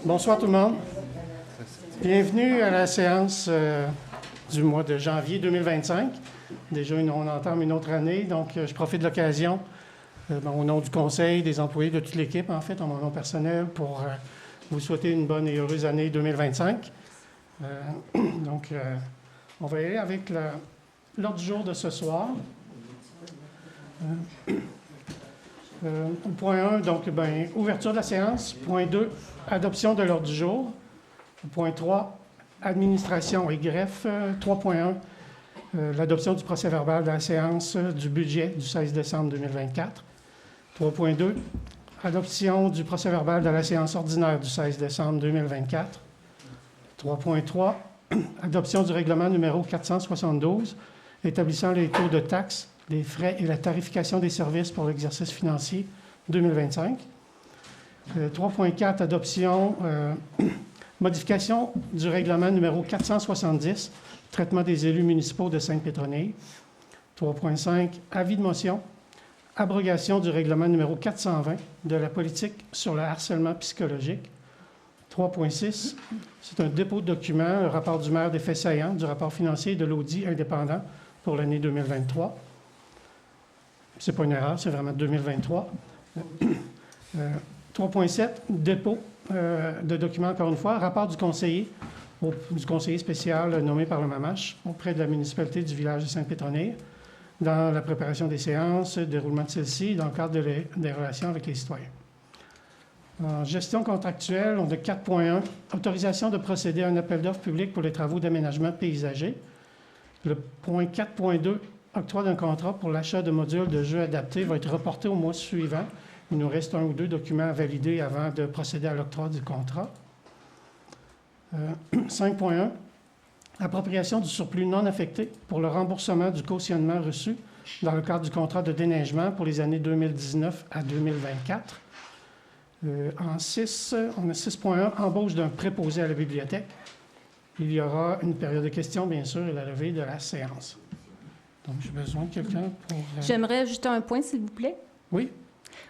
Bonsoir tout le monde. Bienvenue à la séance du mois de janvier 2025. Déjà, on entame une autre année, donc je profite de l'occasion, au nom du conseil, des employés, de toute l'équipe, en fait, en mon nom personnel, pour vous souhaiter une bonne et heureuse année 2025. On va y aller avec l'ordre du jour de ce soir. Point 1, donc, ouverture de la séance. Point 2, adoption de l'ordre du jour. Point 3, administration et greffe. 3.1, l'adoption du procès-verbal de la séance du budget du 16 décembre 2024. 3.2, adoption du procès-verbal de la séance ordinaire du 16 décembre 2024. 3.3, adoption du règlement numéro 472, établissant les taux de taxes, des frais et la tarification des services pour l'exercice financier 2025. 3.4, adoption, modification du règlement numéro 470, traitement des élus municipaux de Sainte-Pétronille. 3.5, avis de motion, abrogation du règlement numéro 420 de la politique sur le harcèlement psychologique. 3.6, c'est un dépôt de document, un rapport du maire des faits saillants, du rapport financier et de l'audit indépendant pour l'année 2023. Ce n'est pas une erreur, c'est vraiment 2023. 3.7, dépôt de documents, encore une fois, rapport du conseiller spécial nommé par le MAMACH auprès de la municipalité du village de Sainte-Pétronille dans la préparation des séances, déroulement de celles-ci, dans le cadre des relations avec les citoyens. En gestion contractuelle, on a 4.1, autorisation de procéder à un appel d'offres public pour les travaux d'aménagement paysager. Le point 4.2, octroi d'un contrat pour l'achat de modules de jeux adaptés va être reporté au mois suivant. Il nous reste 1 ou 2 documents à valider avant de procéder à l'octroi du contrat. 5.1, appropriation du surplus non affecté pour le remboursement du cautionnement reçu dans le cadre du contrat de déneigement pour les années 2019 à 2024. En 6, on a 6.1, embauche d'un préposé à la bibliothèque. Il y aura une période de questions, bien sûr, et la levée de la séance. Donc, j'ai besoin de quelqu'un pour... J'aimerais ajouter un point, s'il vous plaît. Oui?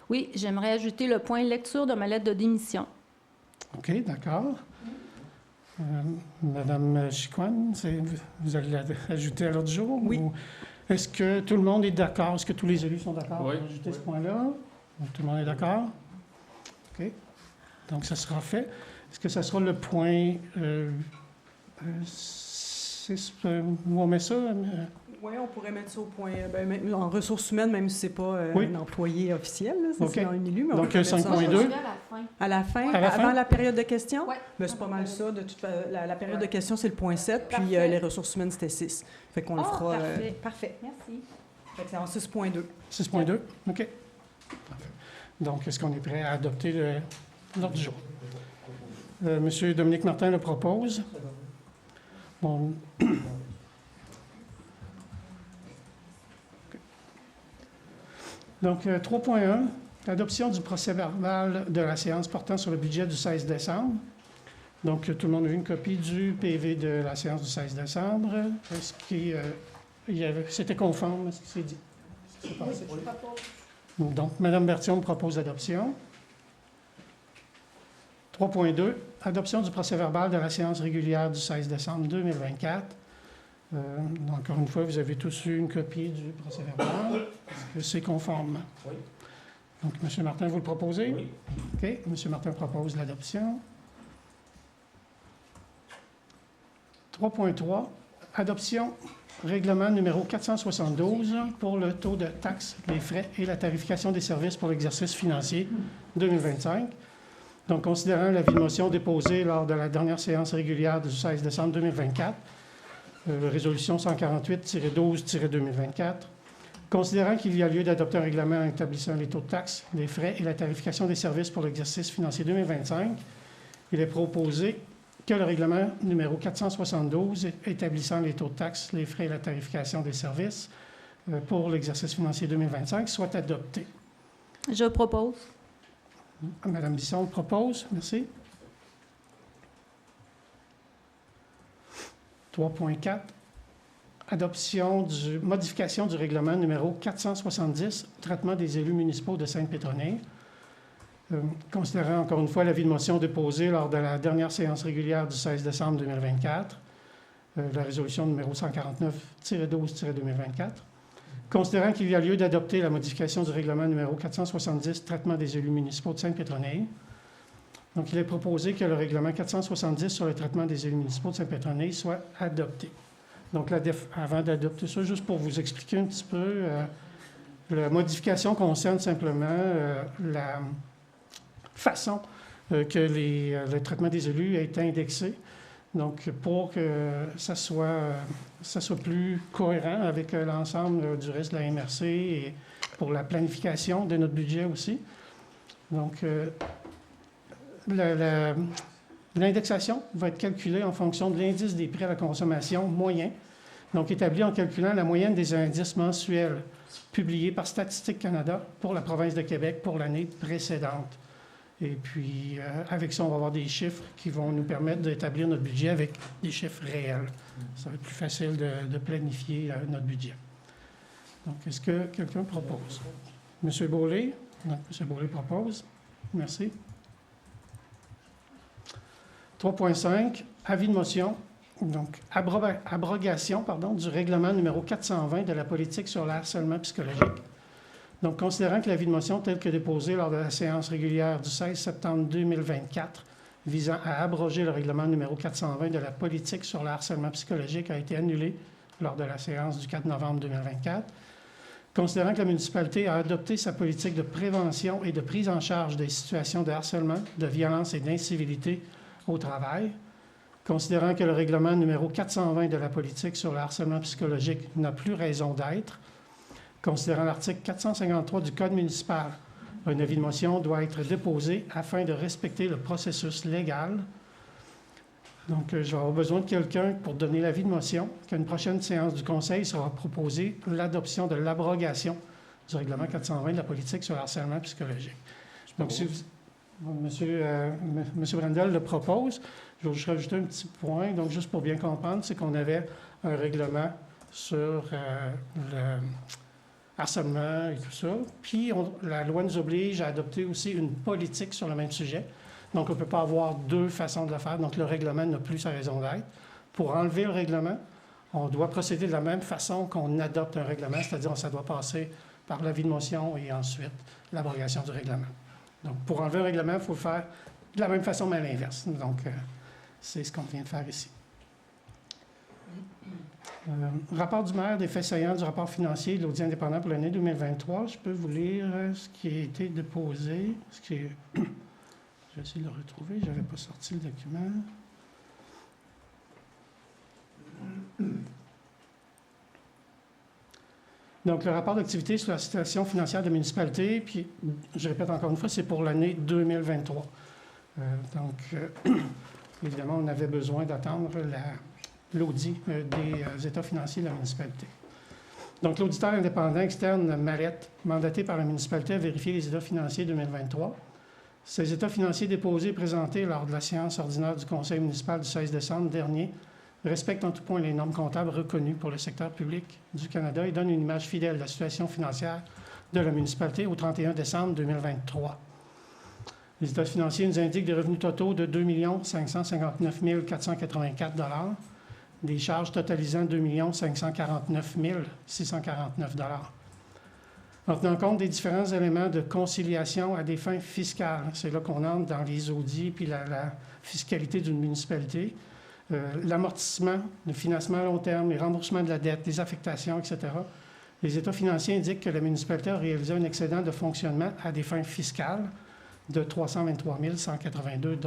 Oui, j'aimerais ajouter le point lecture de ma lettre de démission. OK, d'accord. Madame Chicoine, vous allez l'ajouter à l'ordre du jour? Oui. Ou est-ce que tout le monde est d'accord? Est-ce que tous les élus sont d'accord pour ajouter ce point-là? Donc, tout le monde est d'accord? OK. Donc, ça sera fait. Est-ce que ça sera le point 6? Où on met ça? Oui, on pourrait mettre ça au point, même en ressources humaines, même si ce n'est pas un employé officiel, là, ça, OK. c'est un élu. Mais donc, on 5.2. À la fin, À la fin? avant la période de questions? Oui. Ben, c'est pas mal ça. De toute la période de questions, c'est le point 7, puis les ressources humaines, c'était 6. Fait qu'on le fera... Parfait. Merci. Fait que c'est en 6.2. 6.2, OK. Parfait. Donc, est-ce qu'on est prêt à adopter l'ordre du jour? Monsieur Dominique Martin le propose. Bon. Donc, 3.1, adoption du procès-verbal de la séance portant sur le budget du 16 décembre. Donc, tout le monde a eu une copie du PV de la séance du 16 décembre. Est-ce qu'il c'était conforme à ce qui s'est dit? Donc, Mme Berthiaume propose l'adoption. 3.2, adoption du procès-verbal de la séance régulière du 16 décembre 2024. Encore une fois, vous avez tous eu une copie du procès-verbal. Est-ce que c'est conforme? Oui. Donc, M. Martin, vous le proposez? Oui. OK. M. Martin propose l'adoption. 3.3, adoption règlement numéro 472 pour le taux de taxes, les frais et la tarification des services pour l'exercice financier 2025. Donc, considérant l'avis de motion déposé lors de la dernière séance régulière du 16 décembre 2024, résolution 148-12-2024, considérant qu'il y a lieu d'adopter un règlement établissant les taux de taxes, les frais et la tarification des services pour l'exercice financier 2025, il est proposé que le règlement numéro 472 établissant les taux de taxes, les frais et la tarification des services pour l'exercice financier 2025 soit adopté. Je propose. Madame Bisson propose. Merci. 3.4, modification du règlement numéro 470, traitement des élus municipaux de Sainte-Pétronille. Considérant encore une fois l'avis de motion déposé lors de la dernière séance régulière du 16 décembre 2024, la résolution numéro 149-12-2024, considérant qu'il y a lieu d'adopter la modification du règlement numéro 470, traitement des élus municipaux de Saint-Pétronille. Donc, il est proposé que le règlement 470 sur le traitement des élus municipaux de Saint-Pétronille soit adopté. Donc, avant d'adopter ça, juste pour vous expliquer un petit peu, la modification concerne simplement la façon que le traitement des élus est indexé. Donc, pour que ça soit plus cohérent avec l'ensemble du reste de la MRC et pour la planification de notre budget aussi. Donc, l'indexation va être calculée en fonction de l'indice des prix à la consommation moyen, donc établi en calculant la moyenne des indices mensuels publiés par Statistique Canada pour la province de Québec pour l'année précédente. Et puis, avec ça, on va avoir des chiffres qui vont nous permettre d'établir notre budget avec des chiffres réels. Ça va être plus facile de planifier notre budget. Donc, est-ce que quelqu'un propose? M. Beaulé? Non, M. Beaulé propose. Merci. 3.5, avis de motion. Donc, abrogation du règlement numéro 420 de la politique sur le harcèlement psychologique. Donc, considérant que l'avis de motion tel que déposé lors de la séance régulière du 16 septembre 2024 visant à abroger le règlement numéro 420 de la politique sur le harcèlement psychologique a été annulé lors de la séance du 4 novembre 2024, considérant que la municipalité a adopté sa politique de prévention et de prise en charge des situations de harcèlement, de violence et d'incivilité au travail, considérant que le règlement numéro 420 de la politique sur le harcèlement psychologique n'a plus raison d'être, considérant l'article 453 du Code municipal, un avis de motion doit être déposé afin de respecter le processus légal. Donc, je vais avoir besoin de quelqu'un pour donner l'avis de motion, qu'à une prochaine séance du Conseil sera proposée l'adoption de l'abrogation du règlement 420 de la politique sur le harcèlement psychologique. Donc, si Monsieur Brendel le propose, je vais juste rajouter un petit point, donc juste pour bien comprendre, c'est qu'on avait un règlement sur le harcèlement et tout ça. Puis, la loi nous oblige à adopter aussi une politique sur le même sujet. Donc, on ne peut pas avoir deux façons de le faire. Donc, le règlement n'a plus sa raison d'être. Pour enlever le règlement, on doit procéder de la même façon qu'on adopte un règlement, c'est-à-dire que ça doit passer par l'avis de motion et ensuite l'abrogation du règlement. Donc, pour enlever un règlement, il faut le faire de la même façon, mais à l'inverse. Donc, c'est ce qu'on vient de faire ici. Rapport du maire des faits saillants du rapport financier de l'audit indépendant pour l'année 2023. Je peux vous lire ce qui a été déposé. Je vais essayer de le retrouver. Je n'avais pas sorti le document. Donc, le rapport d'activité sur la situation financière de la municipalité, puis je répète encore une fois, c'est pour l'année 2023. Évidemment, on avait besoin d'attendre l'audit des états financiers de la municipalité. Donc, l'auditeur indépendant externe Mallette, mandaté par la municipalité à vérifier les états financiers 2023. Ces états financiers déposés et présentés lors de la séance ordinaire du conseil municipal du 16 décembre dernier respectent en tout point les normes comptables reconnues pour le secteur public du Canada et donnent une image fidèle de la situation financière de la municipalité au 31 décembre 2023. Les états financiers nous indiquent des revenus totaux de 2 559 484 $, des charges totalisant 2 549 649 $. En tenant compte des différents éléments de conciliation à des fins fiscales, c'est là qu'on entre dans les audits puis la fiscalité d'une municipalité, l'amortissement, le financement à long terme, les remboursements de la dette, les affectations, etc. Les états financiers indiquent que la municipalité a réalisé un excédent de fonctionnement à des fins fiscales de 323 182 $.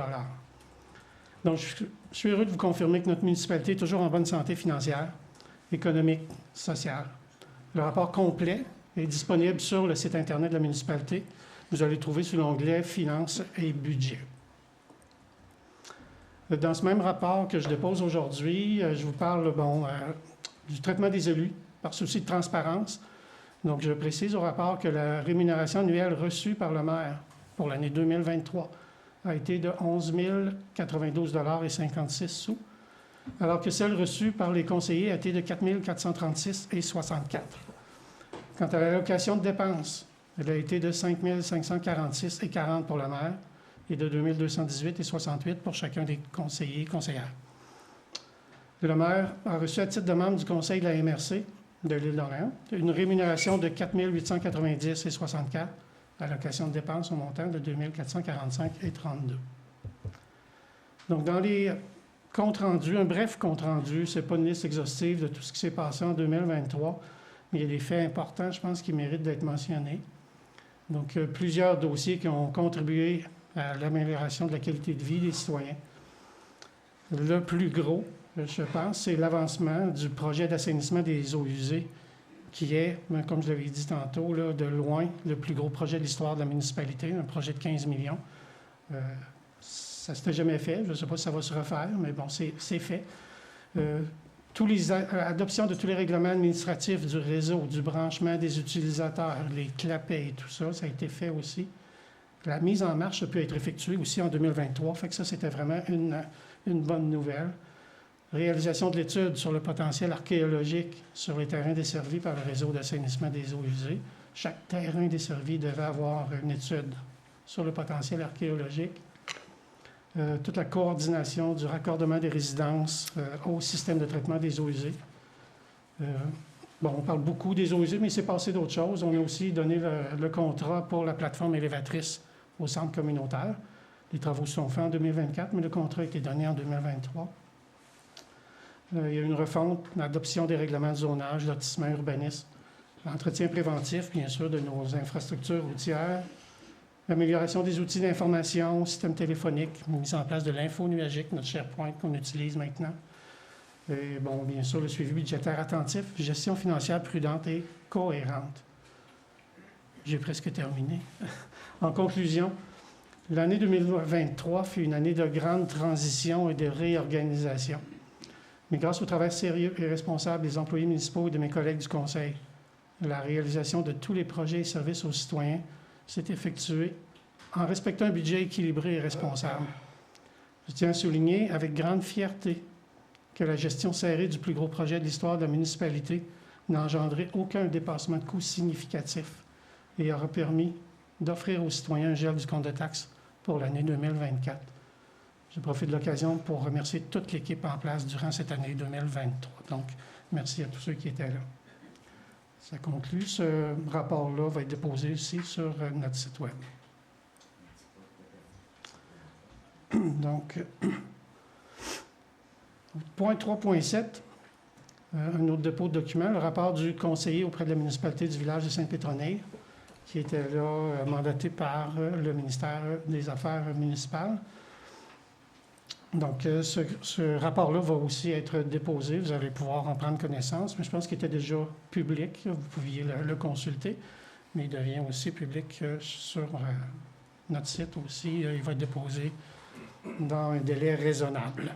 Donc, je suis heureux de vous confirmer que notre municipalité est toujours en bonne santé financière, économique, sociale. Le rapport complet est disponible sur le site Internet de la municipalité. Vous allez le trouver sous l'onglet « Finances et budget ». Dans ce même rapport que je dépose aujourd'hui, je vous parle du traitement des élus par souci de transparence. Donc, je précise au rapport que la rémunération annuelle reçue par le maire pour l'année 2023 a été de 11 092,56 $, alors que celle reçue par les conseillers a été de 4 436,64 $. Quant à l'allocation de dépenses Elle a été de 5 546,40 pour le maire et de 2 218,68 pour chacun des conseillers et conseillères. Le maire a reçu à titre de membre du conseil de la MRC de l'île d'Orléans une rémunération de 4 890,64 allocation de dépenses au montant de 2 445,32. Donc, dans les comptes rendus, un bref compte rendu, ce n'est pas une liste exhaustive de tout ce qui s'est passé en 2023, mais il y a des faits importants, je pense, qui méritent d'être mentionnés. Donc, plusieurs dossiers qui ont contribué à l'amélioration de la qualité de vie des citoyens. Le plus gros, je pense, c'est l'avancement du projet d'assainissement des eaux usées, qui est, comme je l'avais dit tantôt, là, de loin le plus gros projet de l'histoire de la municipalité, un projet de 15 millions. Ça ne s'était jamais fait. Je ne sais pas si ça va se refaire, mais bon, c'est fait. Adoption de tous les règlements administratifs du réseau, du branchement des utilisateurs, les clapets et tout ça, ça a été fait aussi. La mise en marche a pu être effectuée aussi en 2023, fait que ça, c'était vraiment une bonne nouvelle. Réalisation de l'étude sur le potentiel archéologique sur les terrains desservis par le réseau d'assainissement des eaux usées. Chaque terrain desservi devait avoir une étude sur le potentiel archéologique. Toute la coordination du raccordement des résidences au système de traitement des eaux usées. On parle beaucoup des eaux usées, mais il s'est passé d'autres choses. On a aussi donné le contrat pour la plateforme élévatrice au centre communautaire. Les travaux se sont faits en 2024, mais le contrat a été donné en 2023. Il y a une refonte, l'adoption des règlements de zonage, lotissement, urbanisme, l'entretien préventif, bien sûr, de nos infrastructures routières, l'amélioration des outils d'information, système téléphonique, mise en place de l'info nuagique, notre SharePoint qu'on utilise maintenant. Et bon, bien sûr, le suivi budgétaire attentif, gestion financière prudente et cohérente. J'ai presque terminé. En conclusion, l'année 2023 fut une année de grande transition et de réorganisation. Mais grâce au travail sérieux et responsable des employés municipaux et de mes collègues du Conseil, la réalisation de tous les projets et services aux citoyens s'est effectuée en respectant un budget équilibré et responsable. Je tiens à souligner avec grande fierté que la gestion serrée du plus gros projet de l'histoire de la municipalité n'a engendré aucun dépassement de coûts significatif et aura permis d'offrir aux citoyens un gel du compte de taxes pour l'année 2024. Je profite de l'occasion pour remercier toute l'équipe en place durant cette année 2023. Donc, merci à tous ceux qui étaient là. Ça conclut. Ce rapport-là va être déposé aussi sur notre site Web. Donc, point 3.7, un autre dépôt de document, le rapport du conseiller auprès de la municipalité du village de Saint-Pétronille, qui était là mandaté par le ministère des Affaires municipales. Donc, ce rapport-là va aussi être déposé. Vous allez pouvoir en prendre connaissance, mais je pense qu'il était déjà public. Vous pouviez le consulter, mais il devient aussi public sur notre site aussi. Il va être déposé dans un délai raisonnable.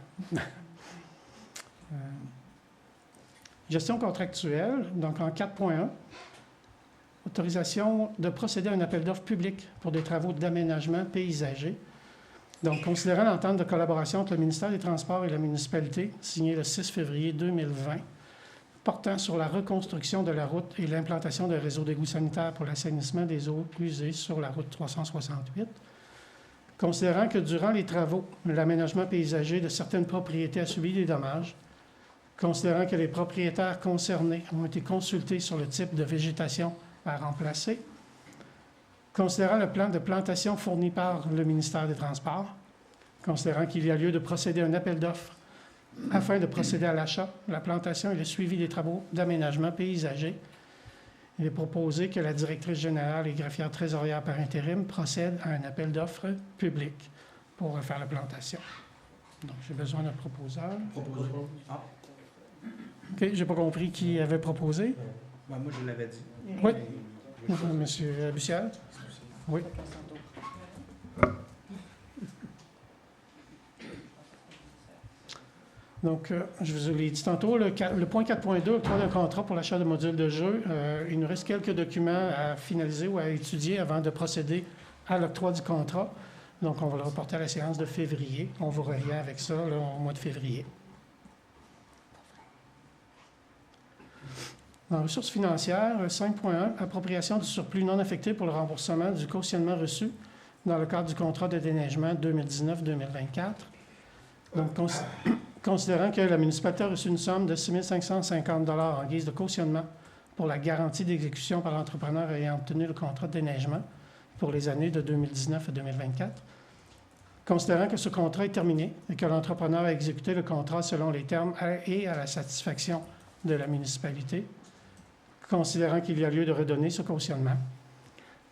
Gestion contractuelle, donc en 4.1, autorisation de procéder à un appel d'offres public pour des travaux d'aménagement paysager. Donc, considérant l'entente de collaboration entre le ministère des Transports et la municipalité, signée le 6 février 2020, portant sur la reconstruction de la route et l'implantation d'un réseau d'égouts sanitaires pour l'assainissement des eaux usées sur la route 368, considérant que durant les travaux, l'aménagement paysager de certaines propriétés a subi des dommages, considérant que les propriétaires concernés ont été consultés sur le type de végétation à remplacer, considérant le plan de plantation fourni par le ministère des Transports, considérant qu'il y a lieu de procéder à un appel d'offres afin de procéder à l'achat, la plantation et le suivi des travaux d'aménagement paysager, il est proposé que la directrice générale et greffière trésorière par intérim procède à un appel d'offres public pour faire la plantation. Donc, j'ai besoin d'un proposeur. Proposé. Ah. OK, j'ai pas compris qui avait proposé. Ben, moi, je l'avais dit. Oui. Monsieur Bussière. Oui. Donc, je vous l'ai dit tantôt, le point 4.2, octroi d'un contrat pour l'achat de modules de jeu. Il nous reste quelques documents à finaliser ou à étudier avant de procéder à l'octroi du contrat. Donc, on va le reporter à la séance de février. On vous revient avec ça là, au mois de février. En ressources financières, 5.1, appropriation du surplus non affecté pour le remboursement du cautionnement reçu dans le cadre du contrat de déneigement 2019-2024. Donc, considérant que la municipalité a reçu une somme de 6 550 $ en guise de cautionnement pour la garantie d'exécution par l'entrepreneur ayant obtenu le contrat de déneigement pour les années de 2019 à 2024, considérant que ce contrat est terminé et que l'entrepreneur a exécuté le contrat selon les termes et à la satisfaction de la municipalité, considérant qu'il y a lieu de redonner ce cautionnement.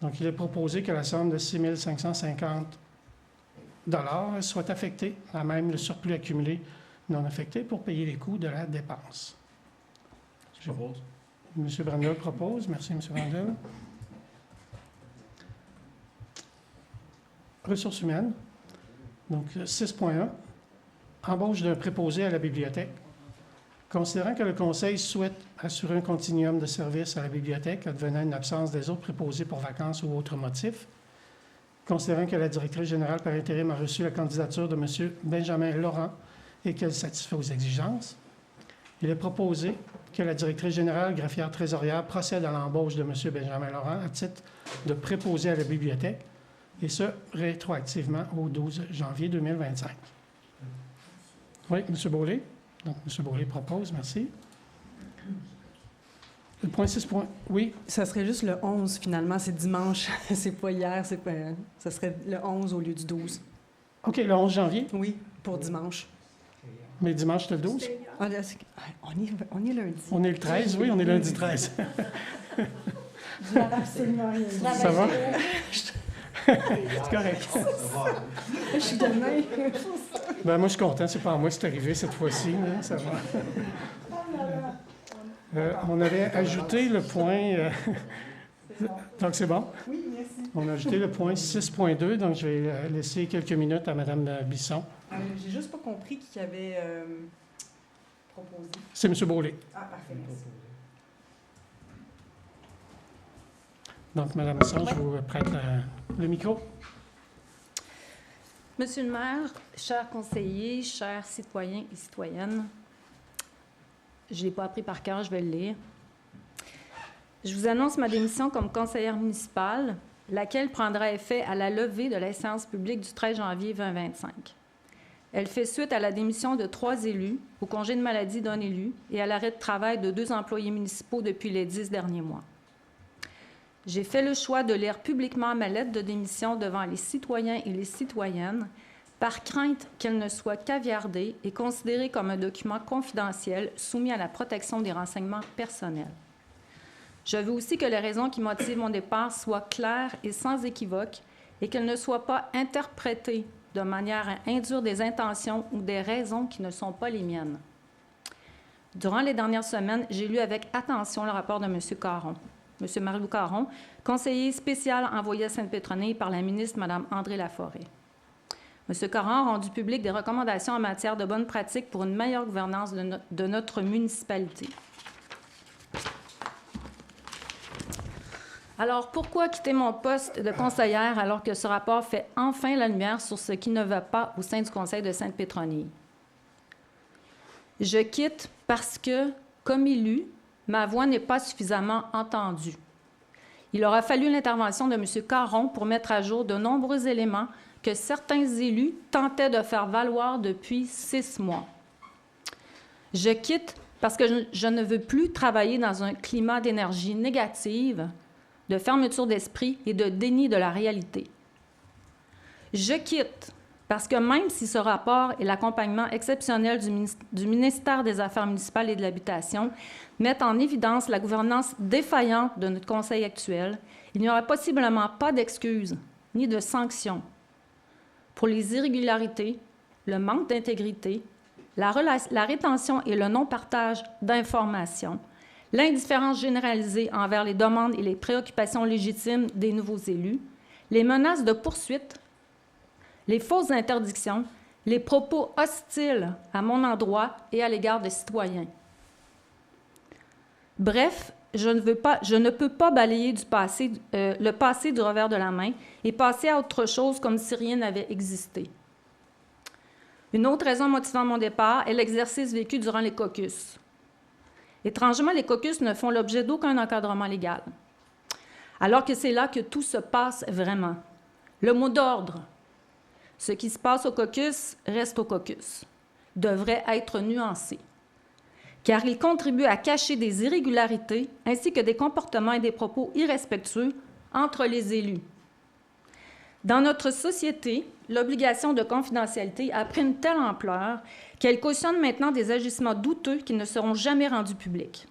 Donc, il est proposé que la somme de 6 550 $ soit affectée à même le surplus accumulé non affecté pour payer les coûts de la dépense. Je propose. M. Brandel propose. Merci, M. Brandel. Ressources humaines. Donc, 6.1. Embauche d'un préposé à la bibliothèque. Considérant que le Conseil souhaite assurer un continuum de services à la bibliothèque advenant une absence des autres préposés pour vacances ou autres motifs, considérant que la directrice générale par intérim a reçu la candidature de M. Benjamin Laurent et qu'elle satisfait aux exigences, il est proposé que la directrice générale greffière trésorière procède à l'embauche de M. Benjamin Laurent à titre de préposé à la bibliothèque, et ce, rétroactivement au 12 janvier 2025. Oui, M. Beaulé. Donc, M. Beaulé propose, merci. Le point 6. Oui, Ça serait juste le 11, finalement. C'est dimanche. C'est pas hier. Ça serait le 11 au lieu du 12. OK, le 11 janvier, Oui, pour dimanche. mais dimanche, c'est le 12. Ah, là, on est lundi. On est le 13, oui, on est lundi 13. Absolument rien. Ça va? C'est correct. Je suis de même. Ben, moi, je suis content. C'est pas à moi que c'est arrivé cette fois-ci. Là, ça va. On avait ajouté le point... Donc, c'est bon? Oui, merci. On a ajouté le point 6.2, donc je vais laisser quelques minutes à Mme Bisson. J'ai juste pas compris qui avait proposé. C'est M. Beaulé. Ah, parfait, merci. Donc, Mme Bisson, je vous prête le micro. Monsieur le maire, chers conseillers, chers citoyens et citoyennes, je ne l'ai pas appris par cœur, je vais le lire. Je vous annonce ma démission comme conseillère municipale, laquelle prendra effet à la levée de la séance publique du 13 janvier 2025. Elle fait suite à la démission de 3 élus, au congé de maladie d'un élu et à l'arrêt de travail de 2 employés municipaux depuis les 10 derniers mois. J'ai fait le choix de lire publiquement ma lettre de démission devant les citoyens et les citoyennes, par crainte qu'elle ne soit caviardée et considérée comme un document confidentiel soumis à la protection des renseignements personnels. Je veux aussi que les raisons qui motivent mon départ soient claires et sans équivoque et qu'elles ne soient pas interprétées de manière à induire des intentions ou des raisons qui ne sont pas les miennes. Durant les dernières semaines, j'ai lu avec attention le rapport de M. Caron, M. Marie-Lou Caron, conseiller spécial envoyé à Sainte-Pétronille par la ministre Mme André Laforêt. M. Caron a rendu public des recommandations en matière de bonnes pratiques pour une meilleure gouvernance de notre municipalité. Alors, pourquoi quitter mon poste de conseillère alors que ce rapport fait enfin la lumière sur ce qui ne va pas au sein du conseil de Sainte-Pétronille? Je quitte parce que, comme élu, ma voix n'est pas suffisamment entendue. Il aura fallu l'intervention de M. Caron pour mettre à jour de nombreux éléments que certains élus tentaient de faire valoir depuis 6 mois. Je quitte parce que je ne veux plus travailler dans un climat d'énergie négative, de fermeture d'esprit et de déni de la réalité. Je quitte parce que même si ce rapport et l'accompagnement exceptionnel du ministère des Affaires municipales et de l'Habitation mettent en évidence la gouvernance défaillante de notre conseil actuel, il n'y aura possiblement pas d'excuses ni de sanctions pour les irrégularités, le manque d'intégrité, la rétention et le non-partage d'informations, l'indifférence généralisée envers les demandes et les préoccupations légitimes des nouveaux élus, les menaces de poursuite, les fausses interdictions, les propos hostiles à mon endroit et à l'égard des citoyens. Bref, je ne peux pas balayer le passé du revers de la main et passer à autre chose comme si rien n'avait existé. Une autre raison motivant mon départ est l'exercice vécu durant les caucus. Étrangement, les caucus ne font l'objet d'aucun encadrement légal, alors que c'est là que tout se passe vraiment. Le mot d'ordre, ce qui se passe au caucus reste au caucus, devrait être nuancé, car il contribue à cacher des irrégularités ainsi que des comportements et des propos irrespectueux entre les élus. Dans notre société, l'obligation de confidentialité a pris une telle ampleur qu'elle cautionne maintenant des agissements douteux qui ne seront jamais rendus publics.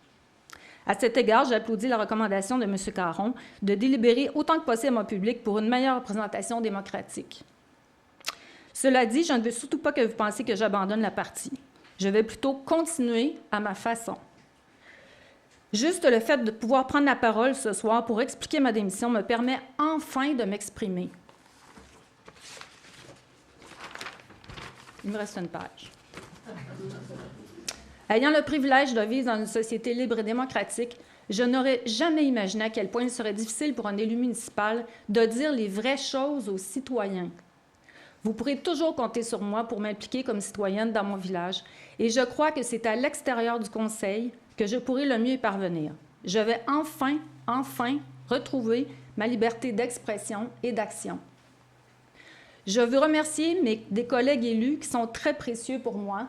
À cet égard, j'applaudis la recommandation de M. Caron de délibérer autant que possible en public pour une meilleure représentation démocratique. Cela dit, je ne veux surtout pas que vous pensiez que j'abandonne la partie. Je vais plutôt continuer à ma façon. Juste le fait de pouvoir prendre la parole ce soir pour expliquer ma démission me permet enfin de m'exprimer. Il me reste une page. Ayant le privilège de vivre dans une société libre et démocratique, je n'aurais jamais imaginé à quel point il serait difficile pour un élu municipal de dire les vraies choses aux citoyens. Vous pourrez toujours compter sur moi pour m'impliquer comme citoyenne dans mon village, et je crois que c'est à l'extérieur du conseil que je pourrai le mieux y parvenir. Je vais enfin retrouver ma liberté d'expression et d'action. Je veux remercier des collègues élus qui sont très précieux pour moi.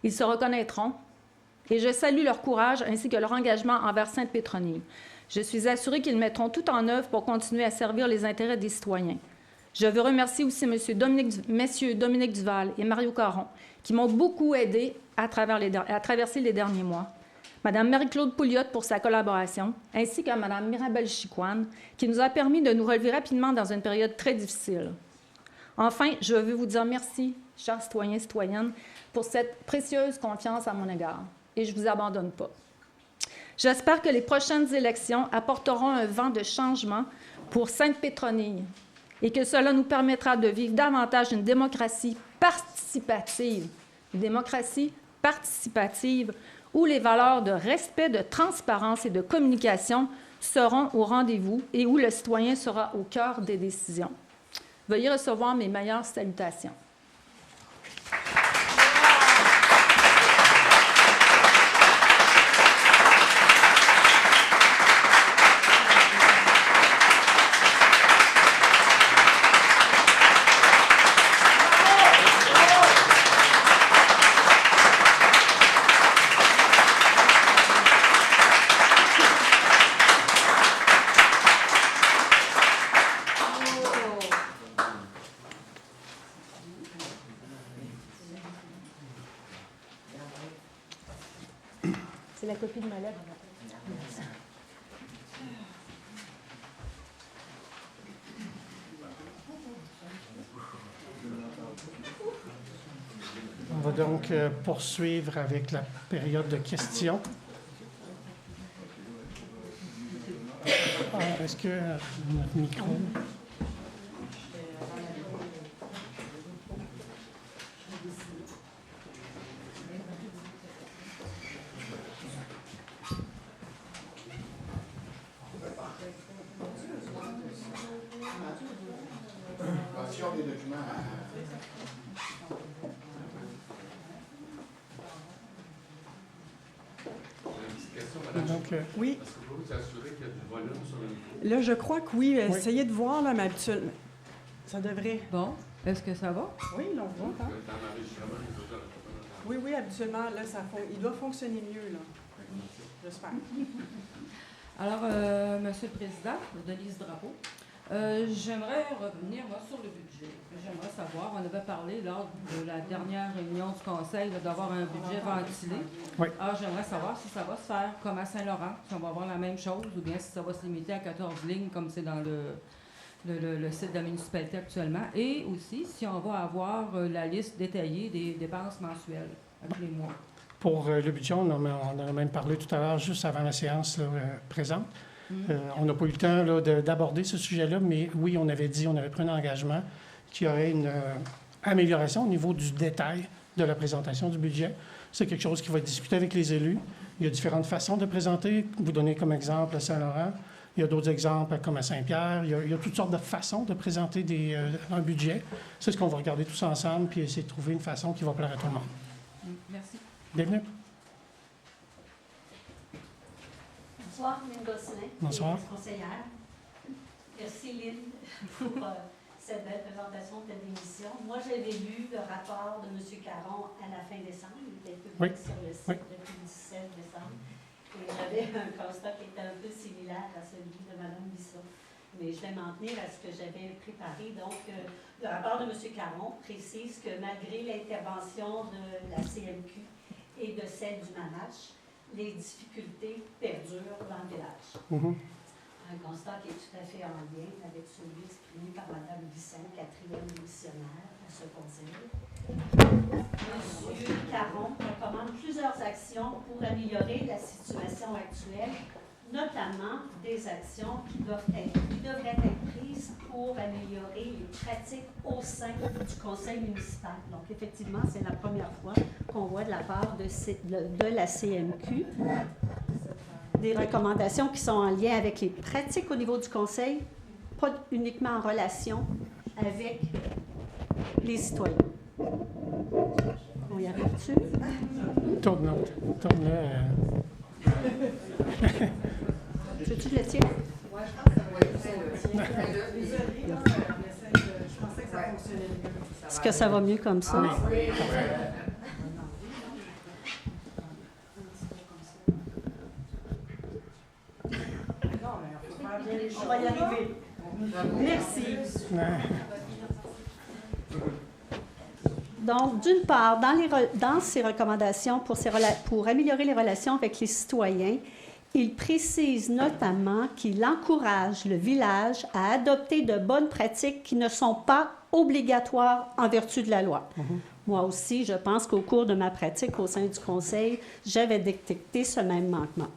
Ils se reconnaîtront et je salue leur courage ainsi que leur engagement envers Sainte-Pétronille. Je suis assurée qu'ils mettront tout en œuvre pour continuer à servir les intérêts des citoyens. Je veux remercier aussi messieurs Dominique Duval et Mario Caron qui m'ont beaucoup aidé à traverser les derniers mois. Mme Marie-Claude Pouliot pour sa collaboration, ainsi qu'à Mme Mirabelle Chicoine, qui nous a permis de nous relever rapidement dans une période très difficile. Enfin, je veux vous dire merci, chers citoyens et citoyennes, pour cette précieuse confiance à mon égard. Et je ne vous abandonne pas. J'espère que les prochaines élections apporteront un vent de changement pour Sainte-Pétronille et que cela nous permettra de vivre davantage une démocratie participative. Une démocratie participative où les valeurs de respect, de transparence et de communication seront au rendez-vous et où le citoyen sera au cœur des décisions. Veuillez recevoir mes meilleures salutations. C'est la copie de ma lettre. On va donc poursuivre avec la période de questions. Est-ce que notre micro... des documents. Donc, oui. Est-ce que vous pouvez vous assurer qu'il y a du volume sur le micro? Là, je crois que oui. Essayez de voir, là, mais habituellement, ça devrait... Bon, est-ce que ça va? Oui, là, on voit, hein? Dans l'enregistrement, il faut dire. Oui, habituellement, là, il doit fonctionner mieux, là. J'espère. Alors, Monsieur le Président, Denise Drapeau, j'aimerais revenir, moi, sur le budget. J'aimerais savoir, on avait parlé lors de la dernière réunion du Conseil d'avoir un budget ventilé. Oui. Alors, j'aimerais savoir si ça va se faire comme à Saint-Laurent, si on va avoir la même chose, ou bien si ça va se limiter à 14 lignes, comme c'est dans le site de la municipalité actuellement. Et aussi, si on va avoir la liste détaillée des dépenses mensuelles à tous les mois. Pour le budget, on en a même parlé tout à l'heure, juste avant la séance là, présente. On n'a pas eu le temps là, d'aborder ce sujet-là, mais oui, on avait pris un engagement qu'il y aurait une amélioration au niveau du détail de la présentation du budget. C'est quelque chose qui va être discuté avec les élus. Il y a différentes façons de présenter. Vous donnez comme exemple à Saint-Laurent. Il y a d'autres exemples comme à Saint-Pierre. Il y a toutes sortes de façons de présenter un budget. C'est ce qu'on va regarder tous ensemble puis essayer de trouver une façon qui va plaire à tout le monde. Merci. Bienvenue. Bonsoir, Lynn Gosselin. Bonsoir. Conseillère. Merci, Lynn, pour cette belle présentation de ta démission. Moi, j'avais lu le rapport de M. Caron à la fin décembre. Il était publié sur le site depuis le 17 décembre. Et j'avais un constat qui était un peu similaire à celui de Mme Bisson. Mais je vais m'en tenir à ce que j'avais préparé. Donc, le rapport de M. Caron précise que malgré l'intervention de la CMQ et de celle du MANACH, les difficultés perdurent dans le village. Un constat qui est tout à fait en lien avec celui exprimé par Mme Bisson, 4e missionnaire à ce conseil. M. Caron recommande plusieurs actions pour améliorer la situation actuelle, notamment des actions qui devraient être prises pour améliorer les pratiques au sein du conseil municipal. Donc, effectivement, c'est la première fois qu'on voit de la part de la CMQ des recommandations qui sont en lien avec les pratiques au niveau du conseil, pas uniquement en relation avec les citoyens. On y arrive-tu? Tourne-le. Veux-tu que je le tienne? Oui, je pense que ça va être je pensais que ça fonctionnait mieux. Est-ce que ça va mieux comme ça? On va y arriver. Merci. Donc, d'une part, dans ces recommandations pour améliorer les relations avec les citoyens, il précise notamment qu'il encourage le village à adopter de bonnes pratiques qui ne sont pas obligatoires en vertu de la loi. Moi aussi, je pense qu'au cours de ma pratique au sein du conseil, j'avais détecté ce même manquement.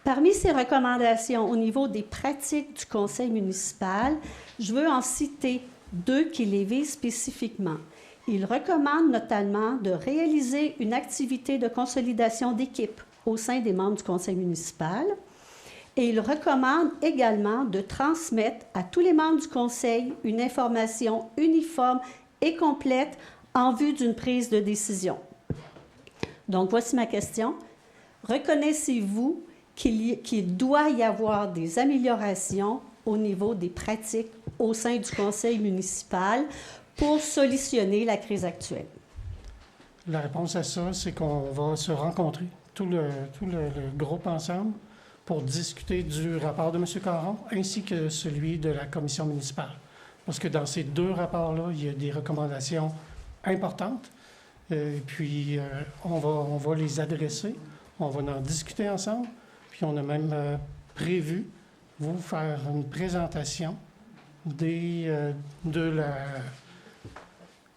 Parmi ces recommandations au niveau des pratiques du conseil municipal, je veux en citer 2 qui les visent spécifiquement. Il recommande notamment de réaliser une activité de consolidation d'équipe au sein des membres du conseil municipal et il recommande également de transmettre à tous les membres du conseil une information uniforme et complète en vue d'une prise de décision. Donc, voici ma question. Reconnaissez-vous qu'il doit y avoir des améliorations au niveau des pratiques au sein du conseil municipal pour solutionner la crise actuelle? La réponse à ça, c'est qu'on va se rencontrer, tout le groupe ensemble, pour discuter du rapport de M. Caron ainsi que celui de la commission municipale. Parce que dans ces 2 rapports-là, il y a des recommandations importantes. Puis, on va les adresser, on va en discuter ensemble. Puis on a même prévu vous faire une présentation